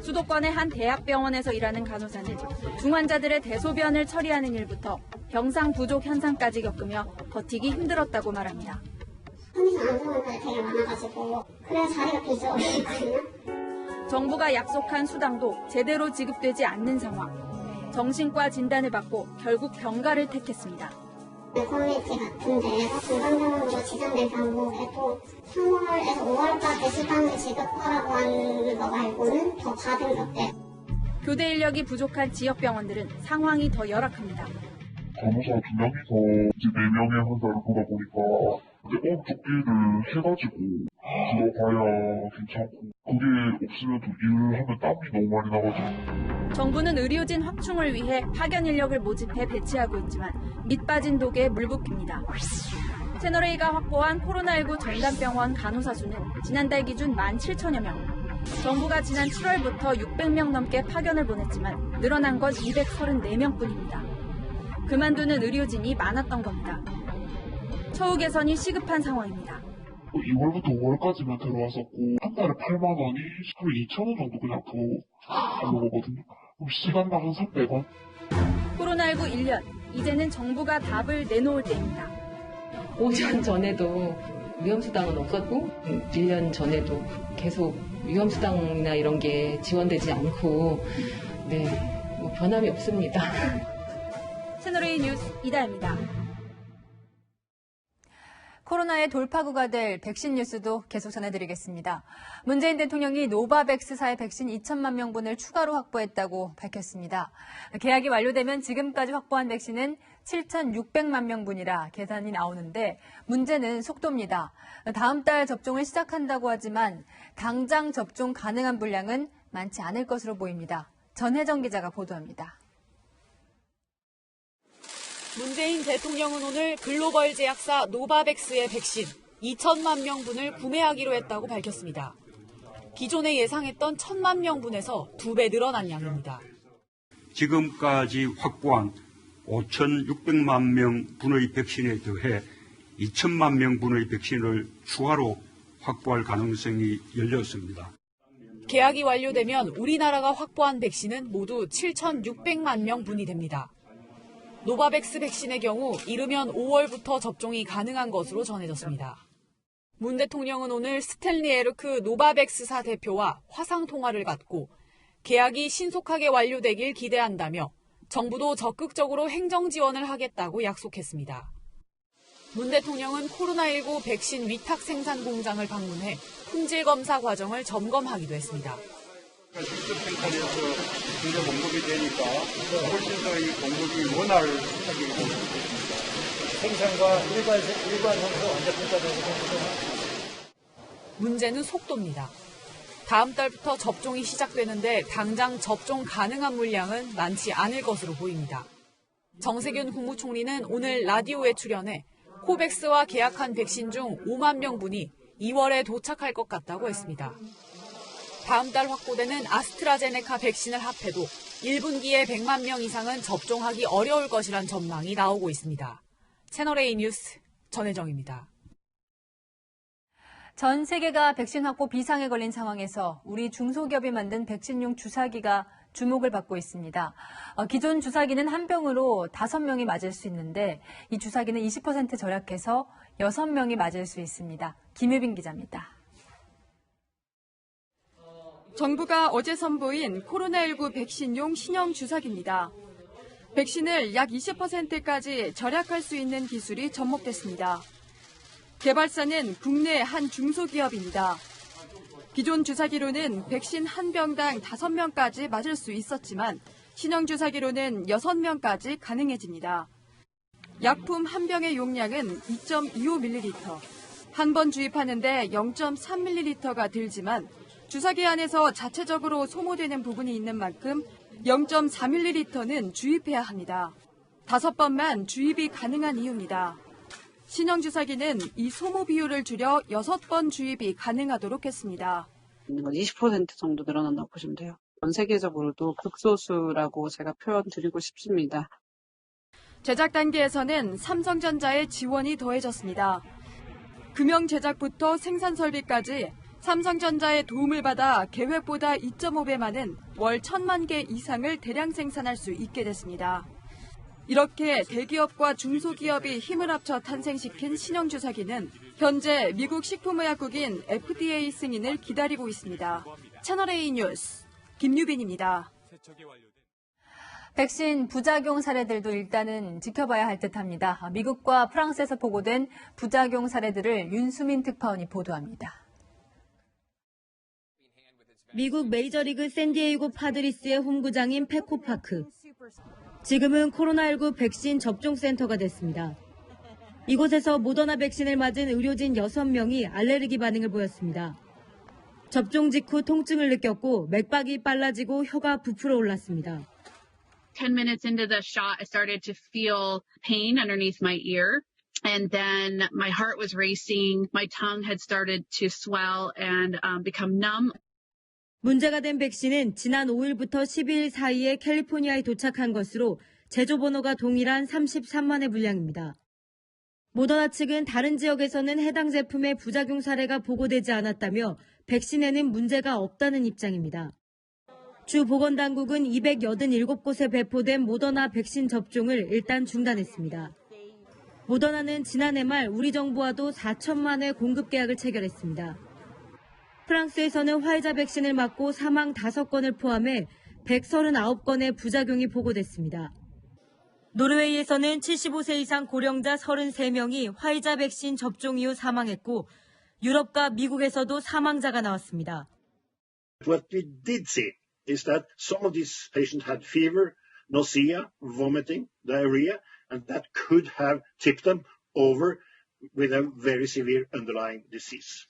수도권의 한 대학병원에서 일하는 간호사는 중환자들의 대소변을 처리하는 일부터 병상 부족 현상까지 겪으며 버티기 힘들었다고 말합니다. 혼자 안 좋은 데 되게 많아가지고 그래서 자리가 비어있거든요. 정부가 약속한 수당도 제대로 지급되지 않는 상황. 정신과 진단을 받고 결국 병가를 택했습니다. 커뮤니티 같은데 중간병원으로 지정된 병원에 또 3월에서 5월까지 수당을 지급하라고 하는 거 말고는 더 받은 것 같아요. 교대 인력이 부족한 지역병원들은 상황이 더 열악합니다. 간호사 2명이서 이제 4명의 환자를 보다 보니까 이제 업적기를 해가지고 들어가야 괜찮고 그게 없으면 또 일을 하면 땀이 너무 많이 나가지고. 정부는 의료진 확충을 위해 파견 인력을 모집해 배치하고 있지만 밑빠진 독에 물붓깁니다. 채널A가 확보한 코로나19 전담병원 간호사 수는 지난달 기준 17,000여 명. 정부가 지난 7월부터 600명 넘게 파견을 보냈지만 늘어난 건 234명뿐입니다. 그만두는 의료진이 많았던 겁니다. 처우 개선이 시급한 상황입니다. 2월부터 5월까지만 들어왔었고 한 달에 8만 원이 하루 2,000원 정도 그냥 더 들어오거든요. 그럼 시간당 한 300원. 코로나19 1년, 이제는 정부가 답을 내놓을 때입니다. 5년 전에도 위험수당은 없었고 1년 전에도 계속 위험수당이나 이런 게 지원되지 않고 뭐 변함이 없습니다. 채널A 뉴스 이다혜입니다. 코로나의 돌파구가 될 백신 뉴스도 계속 전해드리겠습니다. 문재인 대통령이 노바백스사의 백신 2천만 명분을 추가로 확보했다고 밝혔습니다. 계약이 완료되면 지금까지 확보한 백신은 7,600만 명분이라 계산이 나오는데 문제는 속도입니다. 다음 달 접종을 시작한다고 하지만 당장 접종 가능한 분량은 많지 않을 것으로 보입니다. 전혜정 기자가 보도합니다. 문재인 대통령은 오늘 글로벌 제약사 노바백스의 백신 2천만 명분을 구매하기로 했다고 밝혔습니다. 기존에 예상했던 1,000만 명분에서 2배 늘어난 양입니다. 지금까지 확보한 5,600만 명분의 백신에 더해 2천만 명분의 백신을 추가로 확보할 가능성이 열렸습니다. 계약이 완료되면 우리나라가 확보한 백신은 모두 7,600만 명분이 됩니다. 노바백스 백신의 경우 이르면 5월부터 접종이 가능한 것으로 전해졌습니다. 문 대통령은 오늘 스탠리 에르크 노바백스사 대표와 화상통화를 갖고 계약이 신속하게 완료되길 기대한다며 정부도 적극적으로 행정 지원을 하겠다고 약속했습니다. 문 대통령은 코로나19 백신 위탁 생산 공장을 방문해 품질 검사 과정을 점검하기도 했습니다. 직접 생산해서 공장 공급이 되니까 훨씬 더 이 공급이 원활하게 있습니다. 생산과 일반 형태가 완전 분사되고 문제는 속도입니다. 다음 달부터 접종이 시작되는데 당장 접종 가능한 물량은 많지 않을 것으로 보입니다. 정세균 국무총리는 오늘 라디오에 출연해 코백스와 계약한 백신 중 5만 명분이 2월에 도착할 것 같다고 했습니다. 다음 달 확보되는 아스트라제네카 백신을 합해도 1분기에 100만 명 이상은 접종하기 어려울 것이란 전망이 나오고 있습니다. 채널A 뉴스 전혜정입니다. 전 세계가 백신 확보 비상에 걸린 상황에서 우리 중소기업이 만든 백신용 주사기가 주목을 받고 있습니다. 기존 주사기는 한 병으로 5명이 맞을 수 있는데 이 주사기는 20% 절약해서 6명이 맞을 수 있습니다. 김유빈 기자입니다. 정부가 어제 선보인 코로나19 백신용 신형 주사기입니다. 백신을 약 20%까지 절약할 수 있는 기술이 접목됐습니다. 개발사는 국내 한 중소기업입니다. 기존 주사기로는 백신 한 병당 5명까지 맞을 수 있었지만 신형 주사기로는 6명까지 가능해집니다. 약품 한 병의 용량은 2.25ml, 한 번 주입하는데 0.3ml가 들지만 주사기 안에서 자체적으로 소모되는 부분이 있는 만큼 0.4ml는 주입해야 합니다. 5번만 주입이 가능한 이유입니다. 신형 주사기는 이 소모 비율을 줄여 6번 주입이 가능하도록 했습니다. 20% 정도 늘어난다고 보시면 돼요. 전 세계적으로도 극소수라고 제가 표현 드리고 싶습니다. 제작 단계에서는 삼성전자의 지원이 더해졌습니다. 금형 제작부터 생산 설비까지 삼성전자의 도움을 받아 계획보다 2.5배 많은 월 1,000만 개 이상을 대량 생산할 수 있게 됐습니다. 이렇게 대기업과 중소기업이 힘을 합쳐 탄생시킨 신형 주사기는 현재 미국 식품의약국인 FDA 승인을 기다리고 있습니다. 채널A 뉴스 김유빈입니다. 백신 부작용 사례들도 일단은 지켜봐야 할 듯합니다. 미국과 프랑스에서 보고된 부작용 사례들을 윤수민 특파원이 보도합니다. 미국 메이저리그 샌디에이고 파드리스의 홈구장인 페코파크. 지금은 코로나19 백신 접종센터가 됐습니다. 이곳에서 모더나 백신을 맞은 의료진 6명이 알레르기 반응을 보였습니다. 접종 직후 통증을 느꼈고 맥박이 빨라지고 혀가 부풀어 올랐습니다. 10 minutes into the shot, I started to feel pain underneath my ear. And then my heart was racing. My tongue had started to swell and become numb. 문제가 된 백신은 지난 5일부터 12일 사이에 캘리포니아에 도착한 것으로 제조 번호가 동일한 33만의 분량입니다. 모더나 측은 다른 지역에서는 해당 제품의 부작용 사례가 보고되지 않았다며 백신에는 문제가 없다는 입장입니다. 주 보건당국은 287곳에 배포된 모더나 백신 접종을 일단 중단했습니다. 모더나는 지난해 말 우리 정부와도 4천만 회 공급 계약을 체결했습니다. 프랑스에서는 화이자 백신을 맞고 사망 5건을 포함해 139건의 부작용이 보고됐습니다. 노르웨이에서는 75세 이상 고령자 33명이 화이자 백신 접종 이후 사망했고 유럽과 미국에서도 사망자가 나왔습니다. What we did see is that some of these patients had fever, nausea, vomiting, diarrhea, and that could have tipped them over with a very severe underlying disease.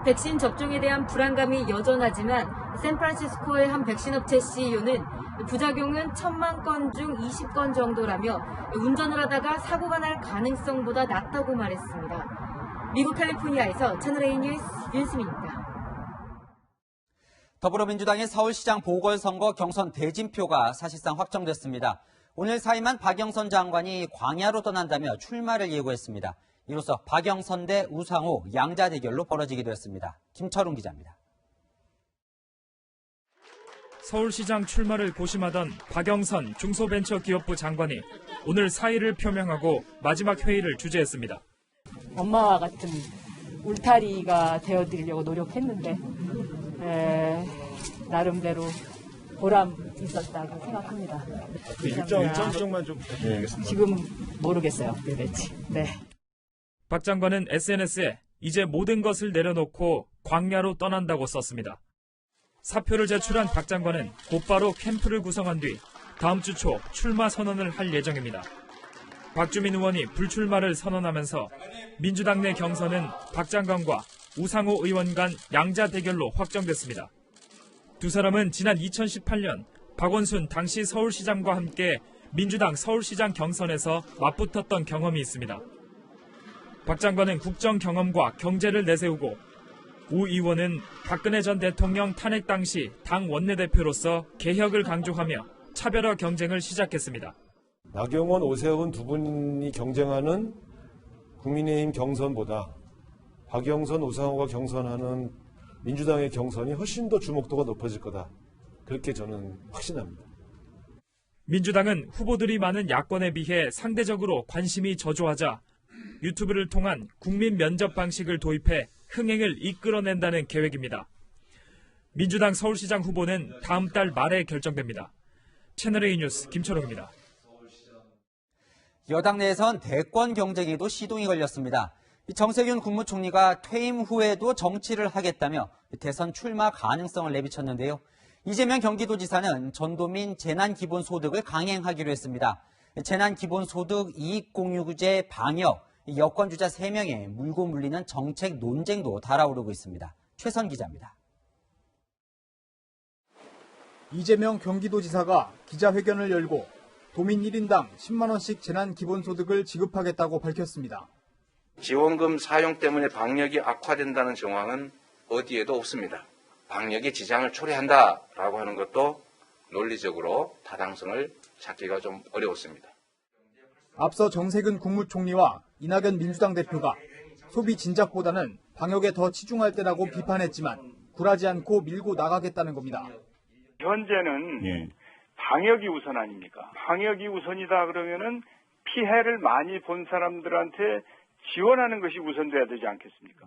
백신 접종에 대한 불안감이 여전하지만 샌프란시스코의 한 백신업체 CEO는 부작용은 1,000만 건 중 20건 정도라며 운전을 하다가 사고가 날 가능성보다 낮다고 말했습니다. 미국 캘리포니아에서 채널A 뉴스 윤수민입니다. 더불어민주당의 서울시장 보궐선거 경선 대진표가 사실상 확정됐습니다. 오늘 사임한 박영선 장관이 광야로 떠난다며 출마를 예고했습니다. 이로써 박영선 대 우상호 양자 대결로 벌어지기도 했습니다. 김철웅 기자입니다. 서울시장 출마를 고심하던 박영선 중소벤처기업부 장관이 오늘 사의를 표명하고 마지막 회의를 주재했습니다. 엄마와 같은 울타리가 되어드리려고 노력했는데 나름대로 보람 있었다고 생각합니다. 일정만 좀 부탁드리겠습니다. 지금 모르겠어요. 왜 그랬지. 네. 박 장관은 SNS에 이제 모든 것을 내려놓고 광야로 떠난다고 썼습니다. 사표를 제출한 박 장관은 곧바로 캠프를 구성한 뒤 다음 주 초 출마 선언을 할 예정입니다. 박주민 의원이 불출마를 선언하면서 민주당 내 경선은 박 장관과 우상호 의원 간 양자 대결로 확정됐습니다. 두 사람은 지난 2018년 박원순 당시 서울시장과 함께 민주당 서울시장 경선에서 맞붙었던 경험이 있습니다. 박 장관은 국정 경험과 경제를 내세우고 우 의원은 박근혜 전 대통령 탄핵 당시 당 원내대표로서 개혁을 강조하며 차별화 경쟁을 시작했습니다. 나경원, 오세훈 두 분이 경쟁하는 국민의힘 경선보다 박영선, 우상호가 경선하는 민주당의 경선이 훨씬 더 주목도가 높아질 거다. 그렇게 저는 확신합니다. 민주당은 후보들이 많은 야권에 비해 상대적으로 관심이 저조하자 유튜브를 통한 국민 면접 방식을 도입해 흥행을 이끌어낸다는 계획입니다. 민주당 서울시장 후보는 다음 달 말에 결정됩니다. 채널A 뉴스 김철호입니다. 여당 내에선 대권 경쟁에도 시동이 걸렸습니다. 정세균 국무총리가 퇴임 후에도 정치를 하겠다며 대선 출마 가능성을 내비쳤는데요. 이재명 경기도지사는 전도민 재난기본소득을 강행하기로 했습니다. 재난기본소득 이익공유제 방역, 여권주자 3명의 물고 물리는 정책 논쟁도 달아오르고 있습니다. 최선 기자입니다. 이재명 경기도지사가 기자회견을 열고 도민 1인당 10만 원씩 재난기본소득을 지급하겠다고 밝혔습니다. 지원금 사용 때문에 방역이 악화된다는 정황은 어디에도 없습니다. 방역에 지장을 초래한다라고 하는 것도 논리적으로 타당성을 찾기가 좀 어려웠습니다. 앞서 정세균 국무총리와 이낙연 민주당 대표가 소비 진작보다는 방역에 더 치중할 때라고 비판했지만 굴하지 않고 밀고 나가겠다는 겁니다. 현재는 방역이 우선 아닙니까? 방역이 우선이다 그러면은 피해를 많이 본 사람들한테 지원하는 것이 우선돼야 되지 않겠습니까?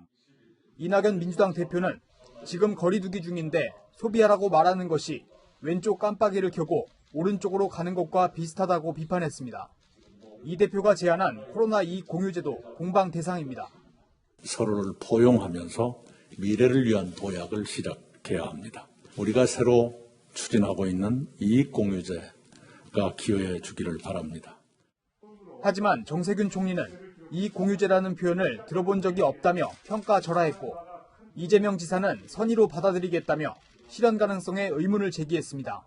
이낙연 민주당 대표는 지금 거리두기 중인데 소비하라고 말하는 것이 왼쪽 깜빡이를 켜고 오른쪽으로 가는 것과 비슷하다고 비판했습니다. 이 대표가 제안한 코로나 이익 공유제도 공방 대상입니다. 서로를 포용하면서 미래를 위한 도약을 시작해야 합니다. 우리가 새로 추진하고 있는 이익 공유제가 기여해 주기를 바랍니다. 하지만 정세균 총리는 이익 공유제라는 표현을 들어본 적이 없다며 평가절하했고 이재명 지사는 선의로 받아들이겠다며 실현 가능성에 의문을 제기했습니다.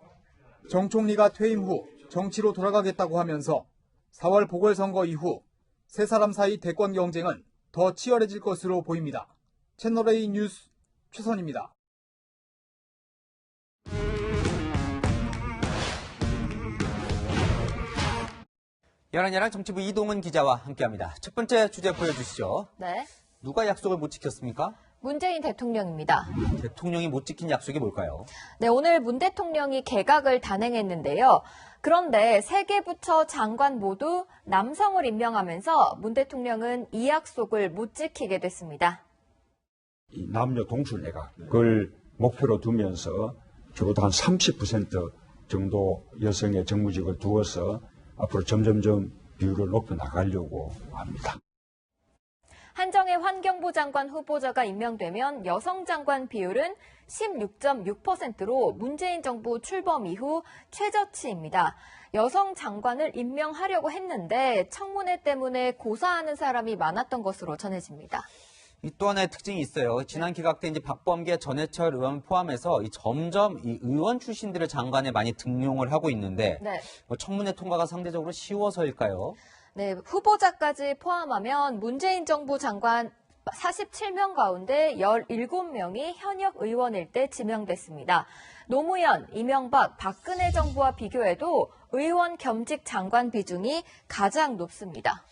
정 총리가 퇴임 후 정치로 돌아가겠다고 하면서 4월 보궐선거 이후 세 사람 사이 대권 경쟁은 더 치열해질 것으로 보입니다. 채널A 뉴스 최선입니다. 열한야랑 정치부 이동은 기자와 함께합니다. 첫 번째 주제 보여주시죠. 네. 누가 약속을 못 지켰습니까? 문재인 대통령입니다. 대통령이 못 지킨 약속이 뭘까요? 네, 오늘 문 대통령이 개각을 단행했는데요. 그런데 세 개 부처 장관 모두 남성을 임명하면서 문 대통령은 이 약속을 못 지키게 됐습니다. 이 남녀 동sul 내각을 목표로 두면서 적어도 한 30% 정도 여성의 정무직을 두어서 앞으로 점점점 비율을 높여 나가려고 합니다. 한정혜 환경부 장관 후보자가 임명되면 여성 장관 비율은 16.6%로 문재인 정부 출범 이후 최저치입니다. 여성 장관을 임명하려고 했는데 청문회 때문에 고사하는 사람이 많았던 것으로 전해집니다. 또 하나의 특징이 있어요. 지난 기각 때 이제 박범계, 전해철 의원 포함해서 점점 이 의원 출신들을 장관에 많이 등용을 하고 있는데 청문회 통과가 상대적으로 쉬워서일까요? 네, 후보자까지 포함하면 문재인 정부 장관 47명 가운데 17명이 현역 의원일 때 지명됐습니다. 노무현, 이명박, 박근혜 정부와 비교해도 의원 겸직 장관 비중이 가장 높습니다.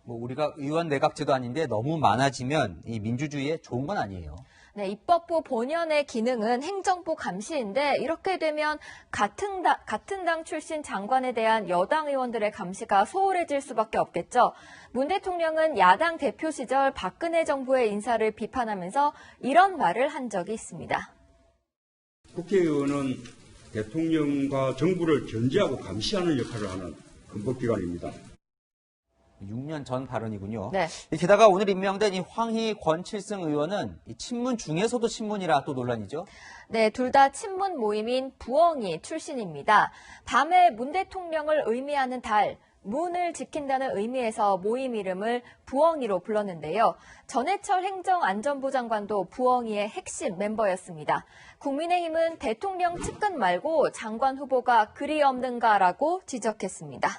우리가 의원 내각제도 아닌데 너무 많아지면 이 민주주의에 좋은 건 아니에요. 네, 입법부 본연의 기능은 행정부 감시인데 이렇게 되면 같은 당 출신 장관에 대한 여당 의원들의 감시가 소홀해질 수밖에 없겠죠. 문 대통령은 야당 대표 시절 박근혜 정부의 인사를 비판하면서 이런 말을 한 적이 있습니다. 국회의원은 대통령과 정부를 견제하고 감시하는 역할을 하는 헌법기관입니다. 6년 전 발언이군요. 네. 게다가 오늘 임명된 이 황희 권칠승 의원은 이 친문 중에서도 친문이라 또 논란이죠. 네, 둘 다 친문 모임인 부엉이 출신입니다. 밤에 문 대통령을 의미하는 달, 문을 지킨다는 의미에서 모임 이름을 부엉이로 불렀는데요. 전해철 행정안전부 장관도 부엉이의 핵심 멤버였습니다. 국민의힘은 대통령 측근 말고 장관 후보가 그리 없는가라고 지적했습니다.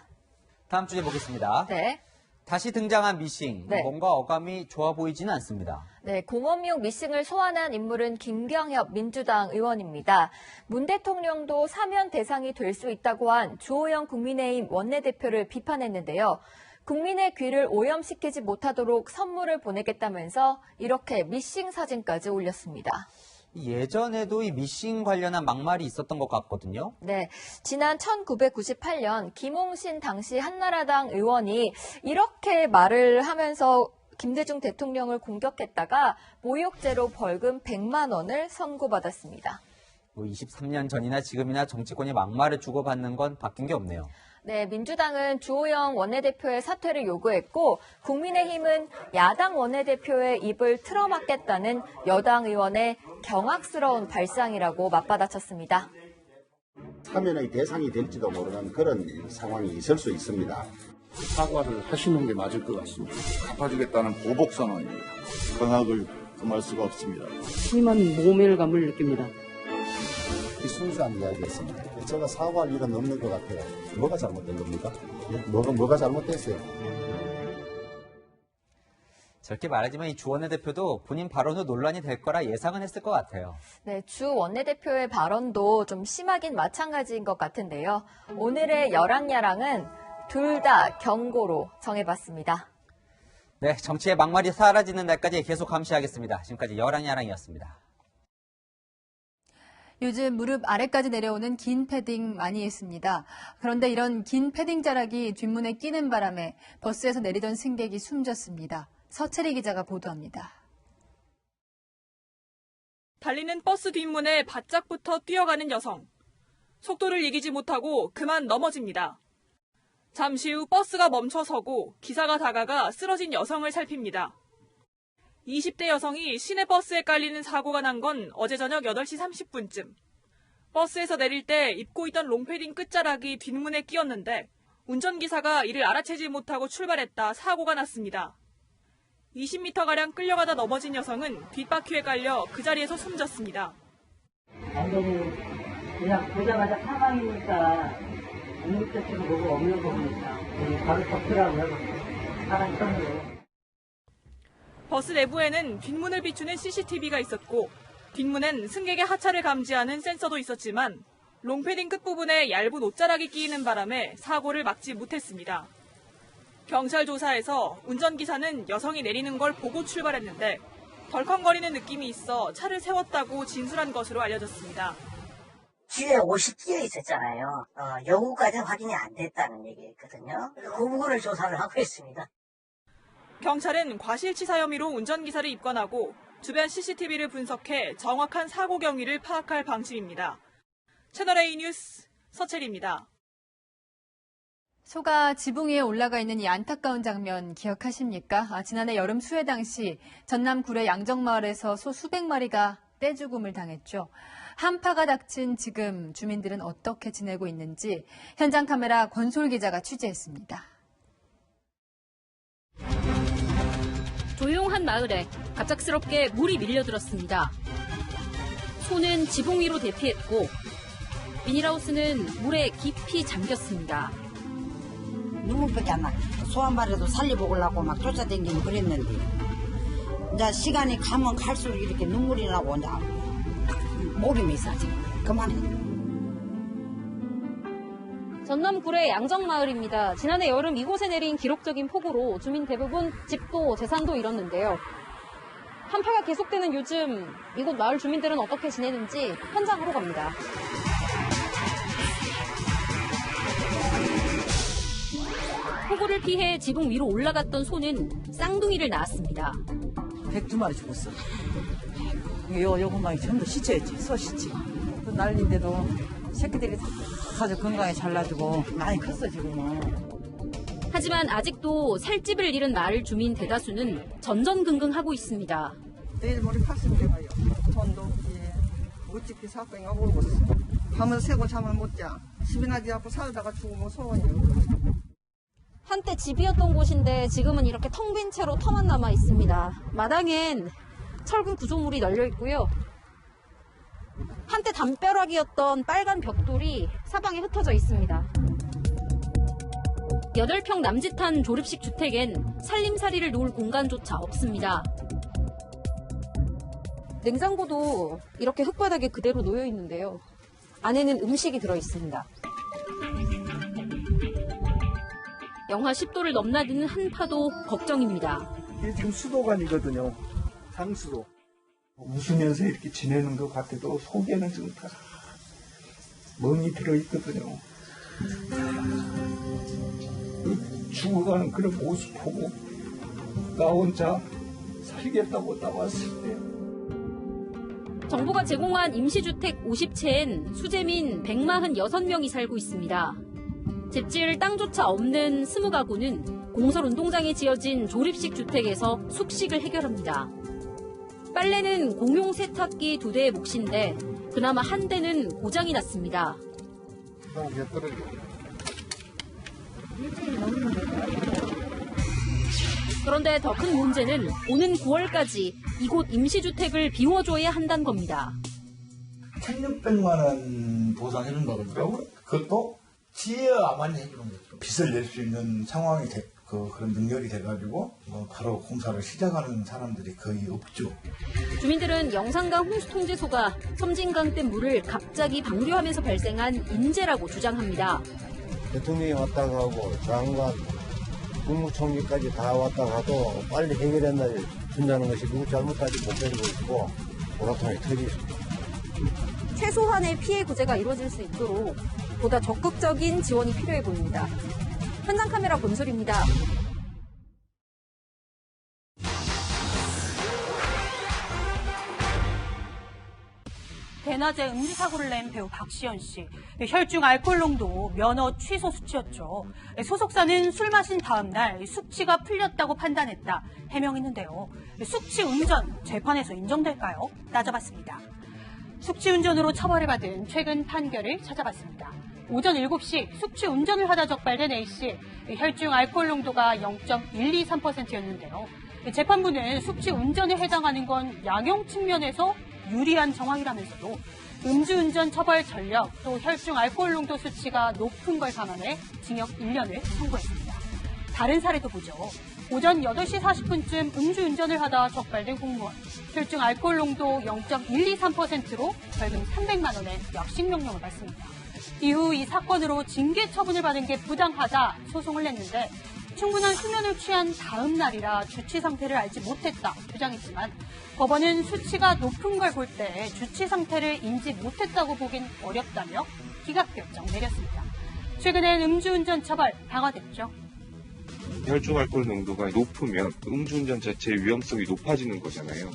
다음 주제 보겠습니다. 네. 다시 등장한 미싱, 뭔가 어감이 좋아 보이지는 않습니다. 네, 공업용 미싱을 소환한 인물은 김경협 민주당 의원입니다. 문 대통령도 사면 대상이 될 수 있다고 한 주호영 국민의힘 원내대표를 비판했는데요. 국민의 귀를 오염시키지 못하도록 선물을 보내겠다면서 이렇게 미싱 사진까지 올렸습니다. 예전에도 이 미싱 관련한 막말이 있었던 것 같거든요. 네, 지난 1998년 김홍신 당시 한나라당 의원이 이렇게 말을 하면서 김대중 대통령을 공격했다가 모욕죄로 벌금 100만 원을 선고받았습니다. 뭐 23년 전이나 지금이나 정치권이 막말을 주고받는 건 바뀐 게 없네요. 네, 민주당은 주호영 원내대표의 사퇴를 요구했고 국민의힘은 야당 원내대표의 입을 틀어막겠다는 여당 의원의 경악스러운 발상이라고 맞받아쳤습니다. 사면의 대상이 될지도 모르는 그런 상황이 있을 수 있습니다. 사과를 하시는 게 맞을 것 같습니다. 갚아주겠다는 보복 선언입니다. 경악을 금할 수가 없습니다. 심한 모멸감을 느낍니다. 순수한 이야기였습니다. 제가 사과할 일은 없는 것 같아요. 뭐가 잘못된 겁니까? 뭐가 잘못됐어요? 저렇게 말하지만 이 주 원내대표도 본인 발언 후 논란이 될 거라 예상은 했을 것 같아요. 네, 주 원내대표의 발언도 좀 심하긴 마찬가지인 것 같은데요. 오늘의 여랑야랑은 둘 다 경고로 정해봤습니다. 네, 정치의 막말이 사라지는 날까지 계속 감시하겠습니다. 지금까지 여랑야랑이었습니다. 요즘 무릎 아래까지 내려오는 긴 패딩 많이 있습니다. 그런데 이런 긴 패딩 자락이 뒷문에 끼는 바람에 버스에서 내리던 승객이 숨졌습니다. 서채리 기자가 보도합니다. 달리는 버스 뒷문에 바짝부터 뛰어가는 여성. 속도를 이기지 못하고 그만 넘어집니다. 잠시 후 버스가 멈춰서고 기사가 다가가 쓰러진 여성을 살핍니다. 20대 여성이 시내 버스에 깔리는 사고가 난 건 어제 저녁 8시 30분쯤. 버스에서 내릴 때 입고 있던 롱패딩 끝자락이 뒷문에 끼었는데 운전기사가 이를 알아채지 못하고 출발했다 사고가 났습니다. 20m가량 끌려가다 넘어진 여성은 뒷바퀴에 깔려 그 자리에서 숨졌습니다. 완전히 그냥 보자마자 사망이니까 응급처치도 보고 없는 거 보니까 바로 덮으라고요. 사람이 떠는 거예요. 버스 내부에는 뒷문을 비추는 CCTV가 있었고 뒷문엔 승객의 하차를 감지하는 센서도 있었지만 롱패딩 끝부분에 얇은 옷자락이 끼이는 바람에 사고를 막지 못했습니다. 경찰 조사에서 운전기사는 여성이 내리는 걸 보고 출발했는데 덜컹거리는 느낌이 있어 차를 세웠다고 진술한 것으로 알려졌습니다. 뒤에 옷이 끼어 있었잖아요. 여기까지는 확인이 안 됐다는 얘기였거든요. 그 부분을 조사를 하고 있습니다. 경찰은 과실치사 혐의로 운전기사를 입건하고 주변 CCTV를 분석해 정확한 사고 경위를 파악할 방침입니다. 채널A 뉴스 서채리입니다. 소가 지붕 위에 올라가 있는 이 안타까운 장면 기억하십니까? 지난해 여름 수해 당시 전남 구례 양정마을에서 소 수백 마리가 떼죽음을 당했죠. 한파가 닥친 지금 주민들은 어떻게 지내고 있는지 현장 카메라 권솔 기자가 취재했습니다. 조용한 마을에 갑작스럽게 물이 밀려들었습니다. 소는 지붕 위로 대피했고 비닐하우스는 물에 깊이 잠겼습니다. 눈물밖에 안 나. 소 한 마리도 살려보려고 막 쫓아다니고 그랬는데 이제 시간이 가면 갈수록 이렇게 눈물이 나고 이제 목이 있어지. 그만해. 전남 구례 양정마을입니다. 지난해 여름 이곳에 내린 기록적인 폭우로 주민 대부분 집도 재산도 잃었는데요. 한파가 계속되는 요즘 이곳 마을 주민들은 어떻게 지내는지 현장으로 갑니다. 폭우를 피해 지붕 위로 올라갔던 소는 쌍둥이를 낳았습니다. 102마리 죽었어. 요것만 전부 시체였지, 소 시체. 또 난리인데도 새끼들이 아주 건강에 잘 놔두고 많이 컸어, 지금은. 하지만 아직도 살집을 잃은 마을 주민 대다수는 전전긍긍하고 있습니다. 내일 모레 80대가요. 돈도 없지. 어찌게 사건이 오고 있어. 밤을 새고 잠을 못 자. 집이나 지 앞으로 살다가 죽으면 소원이요. 한때 집이었던 곳인데 지금은 이렇게 텅 빈 채로 터만 남아 있습니다. 마당엔 철근 구조물이 널려 있고요. 한때 담벼락이었던 빨간 벽돌이 사방에 흩어져 있습니다. 8평 남짓한 조립식 주택엔 살림살이를 놓을 공간조차 없습니다. 냉장고도 이렇게 흙바닥에 그대로 놓여 있는데요. 안에는 음식이 들어 있습니다. 영하 10도를 넘나드는 한파도 걱정입니다. 이게 지금 수도관이거든요. 상수도. 웃으면서 이렇게 지내는 것 같아도 속에는 지금 다 멍이 들어있거든요. 죽어가는 그런 모습 보고 나 혼자 살겠다고 나왔을 때 정부가 제공한 임시주택 50채엔 수재민 146명이 살고 있습니다. 집 지을 땅조차 없는 20가구는 공설운동장에 지어진 조립식 주택에서 숙식을 해결합니다. 빨래는 공용 세탁기 2대의 몫인데 그나마 한 대는 고장이 났습니다. 그런데 더 큰 문제는 오는 9월까지 이곳 임시주택을 비워줘야 한다는 겁니다. 1,600만 원 보상해준다 그러더라고요. 그것도 지어야만 해주는 거죠. 빚을 낼 수 있는 상황이 그런 능력이 돼가지고 바로 공사를 시작하는 사람들이 거의 없죠. 주민들은 영산강 홍수통제소가 섬진강댐 물을 갑자기 방류하면서 발생한 인재라고 주장합니다. 대통령이 왔다 가고 장관, 국무총리까지 다 왔다 가도 빨리 해결했나 준다는 것이 누구 잘못까지 못 되고 있고 보라통이 터지십니다. 최소한의 피해 구제가 이루어질 수 있도록 보다 적극적인 지원이 필요해 보입니다. 현장 카메라 본솔입니다. 대낮에 음주사고를 낸 배우 박시연 씨. 혈중 알코올 농도 면허 취소 수치였죠. 소속사는 술 마신 다음 날 숙취가 풀렸다고 판단했다 해명했는데요. 숙취 운전 재판에서 인정될까요? 따져봤습니다. 숙취 운전으로 처벌을 받은 최근 판결을 찾아봤습니다. 오전 7시 숙취 운전을 하다 적발된 A씨. 혈중 알코올 농도가 0.123%였는데요. 재판부는 숙취 운전에 해당하는 건 양형 측면에서 유리한 정황이라면서도 음주운전 처벌 전력 또 혈중 알코올 농도 수치가 높은 걸 감안해 징역 1년을 선고했습니다. 다른 사례도 보죠. 오전 8시 40분쯤 음주운전을 하다 적발된 공무원. 혈중 알코올 농도 0.123%로 벌금 300만 원의 역식명령을 받습니다. 이후 이 사건으로 징계 처분을 받은 게 부당하다 소송을 냈는데 충분한 수면을 취한 다음 날이라 주치 상태를 알지 못했다 주장했지만 법원은 수치가 높은 걸 볼 때 주치 상태를 인지 못했다고 보긴 어렵다며 기각 결정 내렸습니다. 최근엔 음주운전 처벌 강화됐죠. 혈중 알코올 농도가 높으면 음주운전 자체의 위험성이 높아지는 거잖아요.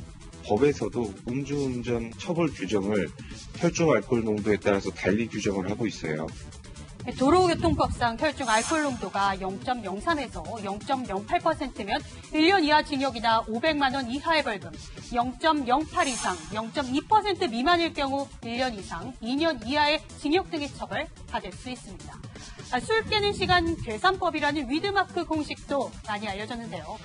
법에서도 음주운전 처벌 규정을 혈중 알코올 농도에 따라서 달리 규정을 하고 있어요. 도로교통법상 혈중 알코올 농도가 0.03에서 0.08%면 1년 이하 징역이나 500만 원 이하의 벌금, 0.08 이상, 0.2% 미만일 경우 1년 이상, 2년 이하의 징역 등의 처벌 받을 수 있습니다. 술 깨는 시간 계산법이라는 위드마크 공식도 많이 알려졌는데요.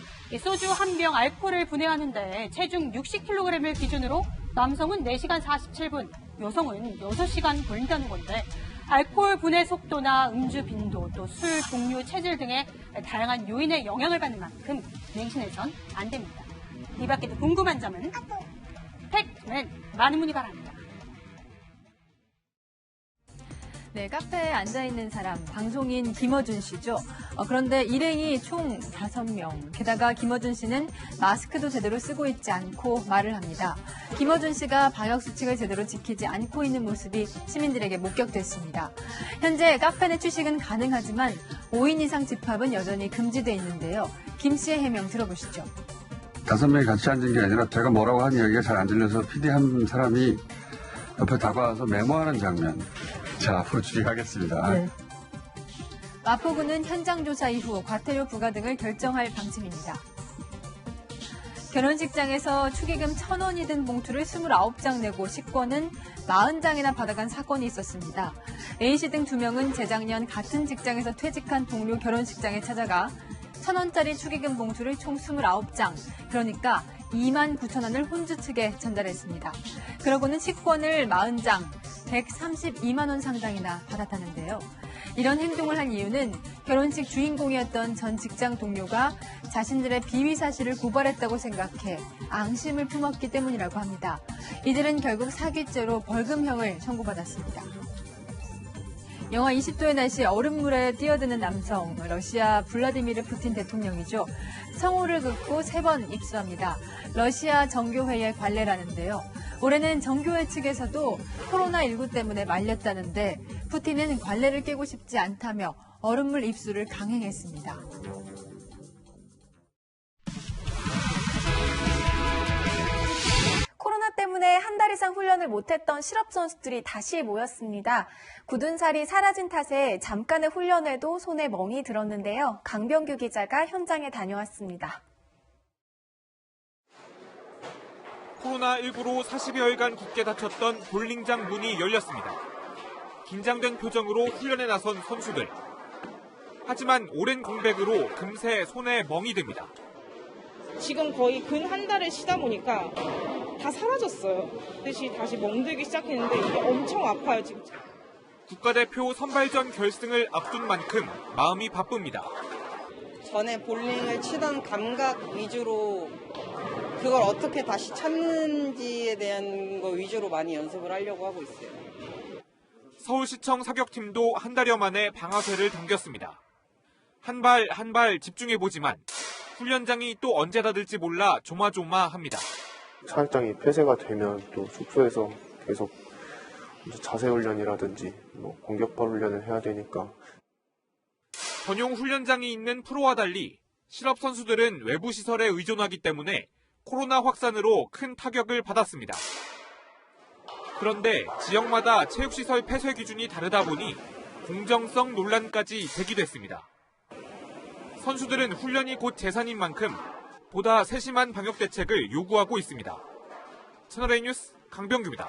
소주 한 병 알코올을 분해하는데 체중 60kg을 기준으로 남성은 4시간 47분, 여성은 6시간 걸린다는 건데 알코올 분해 속도나 음주 빈도, 또 술 종류, 체질 등의 다양한 요인에 영향을 받는 만큼 맹신해선 안 됩니다. 이 밖에도 궁금한 점은 팩트맨 많은 문의 바랍니다. 네, 카페에 앉아있는 사람, 방송인 김어준 씨죠. 그런데 일행이 총 5명. 게다가 김어준 씨는 마스크도 제대로 쓰고 있지 않고 말을 합니다. 김어준 씨가 방역수칙을 제대로 지키지 않고 있는 모습이 시민들에게 목격됐습니다. 현재 카페 내 취식은 가능하지만 5인 이상 집합은 여전히 금지돼 있는데요. 김 씨의 해명 들어보시죠. 5명이 같이 앉은 게 아니라 제가 뭐라고 하는 이야기가 잘 안 들려서 PD 한 사람이 옆에 다가와서 메모하는 장면. 자, 앞으로 주의하겠습니다. 네. 마포구는 현장 조사 이후 과태료 부과 등을 결정할 방침입니다. 결혼식장에서 축의금 1,000원이 든 봉투를 29장 내고 식권은 40장이나 받아간 사건이 있었습니다. A씨 등 2명은 재작년 같은 직장에서 퇴직한 동료 결혼식장에 찾아가 1,000원짜리 축의금 봉투를 총 29장, 그러니까 29,000원을 혼주 측에 전달했습니다. 그러고는 식권을 40장, 132만 원 상당이나 받았다는데요. 이런 행동을 한 이유는 결혼식 주인공이었던 전 직장 동료가 자신들의 비위 사실을 고발했다고 생각해 앙심을 품었기 때문이라고 합니다. 이들은 결국 사기죄로 벌금형을 선고받았습니다. 영하 20도의 날씨에 얼음물에 뛰어드는 남성, 러시아 블라디미르 푸틴 대통령이죠. 성호를 긋고 3번 입수합니다. 러시아 정교회의 관례라는데요. 올해는 정교회 측에서도 코로나19 때문에 말렸다는데 푸틴은 관례를 깨고 싶지 않다며 얼음물 입수를 강행했습니다. 코로나 때문에 때문에 한 달 이상 훈련을 못했던 실업 선수들이 다시 모였습니다. 굳은 살이 사라진 탓에 잠깐의 훈련에도 손에 멍이 들었는데요. 강병규 기자가 현장에 다녀왔습니다. 코로나19로 40여일간 굳게 닫혔던 볼링장 문이 열렸습니다. 긴장된 표정으로 훈련에 나선 선수들. 하지만 오랜 공백으로 금세 손에 멍이 듭니다. 지금 거의 근 한 달을 쉬다 보니까 다 사라졌어요. 다시 멍들기 시작했는데 이게 엄청 아파요, 지금. 국가대표 선발전 결승을 앞둔 만큼 마음이 바쁩니다. 전에 볼링을 치던 감각 위주로 그걸 어떻게 다시 찾는지에 대한 거 위주로 많이 연습을 하려고 하고 있어요. 서울시청 사격팀도 한 달여 만에 방아쇠를 당겼습니다. 한 발 한 발 집중해보지만 훈련장이 또 언제 닫을지 몰라 조마조마합니다. 사격장이 폐쇄가 되면 또 숙소에서 계속 자세 훈련이라든지 공격발 훈련을 해야 되니까. 전용 훈련장이 있는 프로와 달리 실업 선수들은 외부 시설에 의존하기 때문에 코로나 확산으로 큰 타격을 받았습니다. 그런데 지역마다 체육시설 폐쇄 기준이 다르다 보니 공정성 논란까지 제기됐습니다. 선수들은 훈련이 곧 재산인 만큼 보다 세심한 방역 대책을 요구하고 있습니다. 채널A 뉴스 강병규입니다.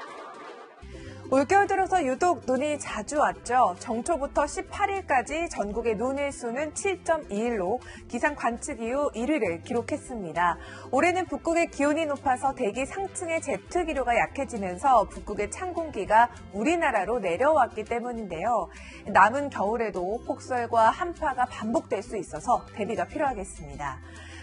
올겨울 들어서 유독 눈이 자주 왔죠. 정초부터 18일까지 전국의 눈 일수는 7.2일로 기상 관측 이후 1위를 기록했습니다. 올해는 북극의 기온이 높아서 대기 상층의 제트 기류가 약해지면서 북극의 찬 공기가 우리나라로 내려왔기 때문인데요. 남은 겨울에도 폭설과 한파가 반복될 수 있어서 대비가 필요하겠습니다.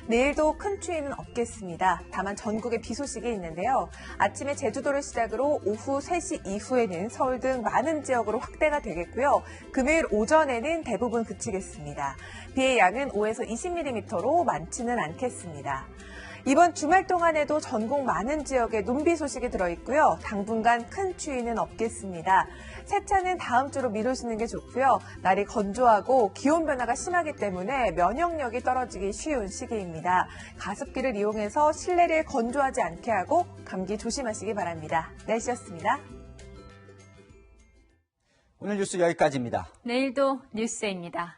내일도 큰 추위는 없겠습니다. 다만 전국에 비 소식이 있는데요. 아침에 제주도를 시작으로 오후 3시 이후에는 서울 등 많은 지역으로 확대가 되겠고요. 금요일 오전에는 대부분 그치겠습니다. 비의 양은 5에서 20mm로 많지는 않겠습니다. 이번 주말 동안에도 전국 많은 지역에 눈비 소식이 들어있고요. 당분간 큰 추위는 없겠습니다. 세차는 다음 주로 미루시는 게 좋고요. 날이 건조하고 기온 변화가 심하기 때문에 면역력이 떨어지기 쉬운 시기입니다. 가습기를 이용해서 실내를 건조하지 않게 하고 감기 조심하시기 바랍니다. 날씨였습니다. 오늘 뉴스 여기까지입니다. 내일도 뉴스입니다.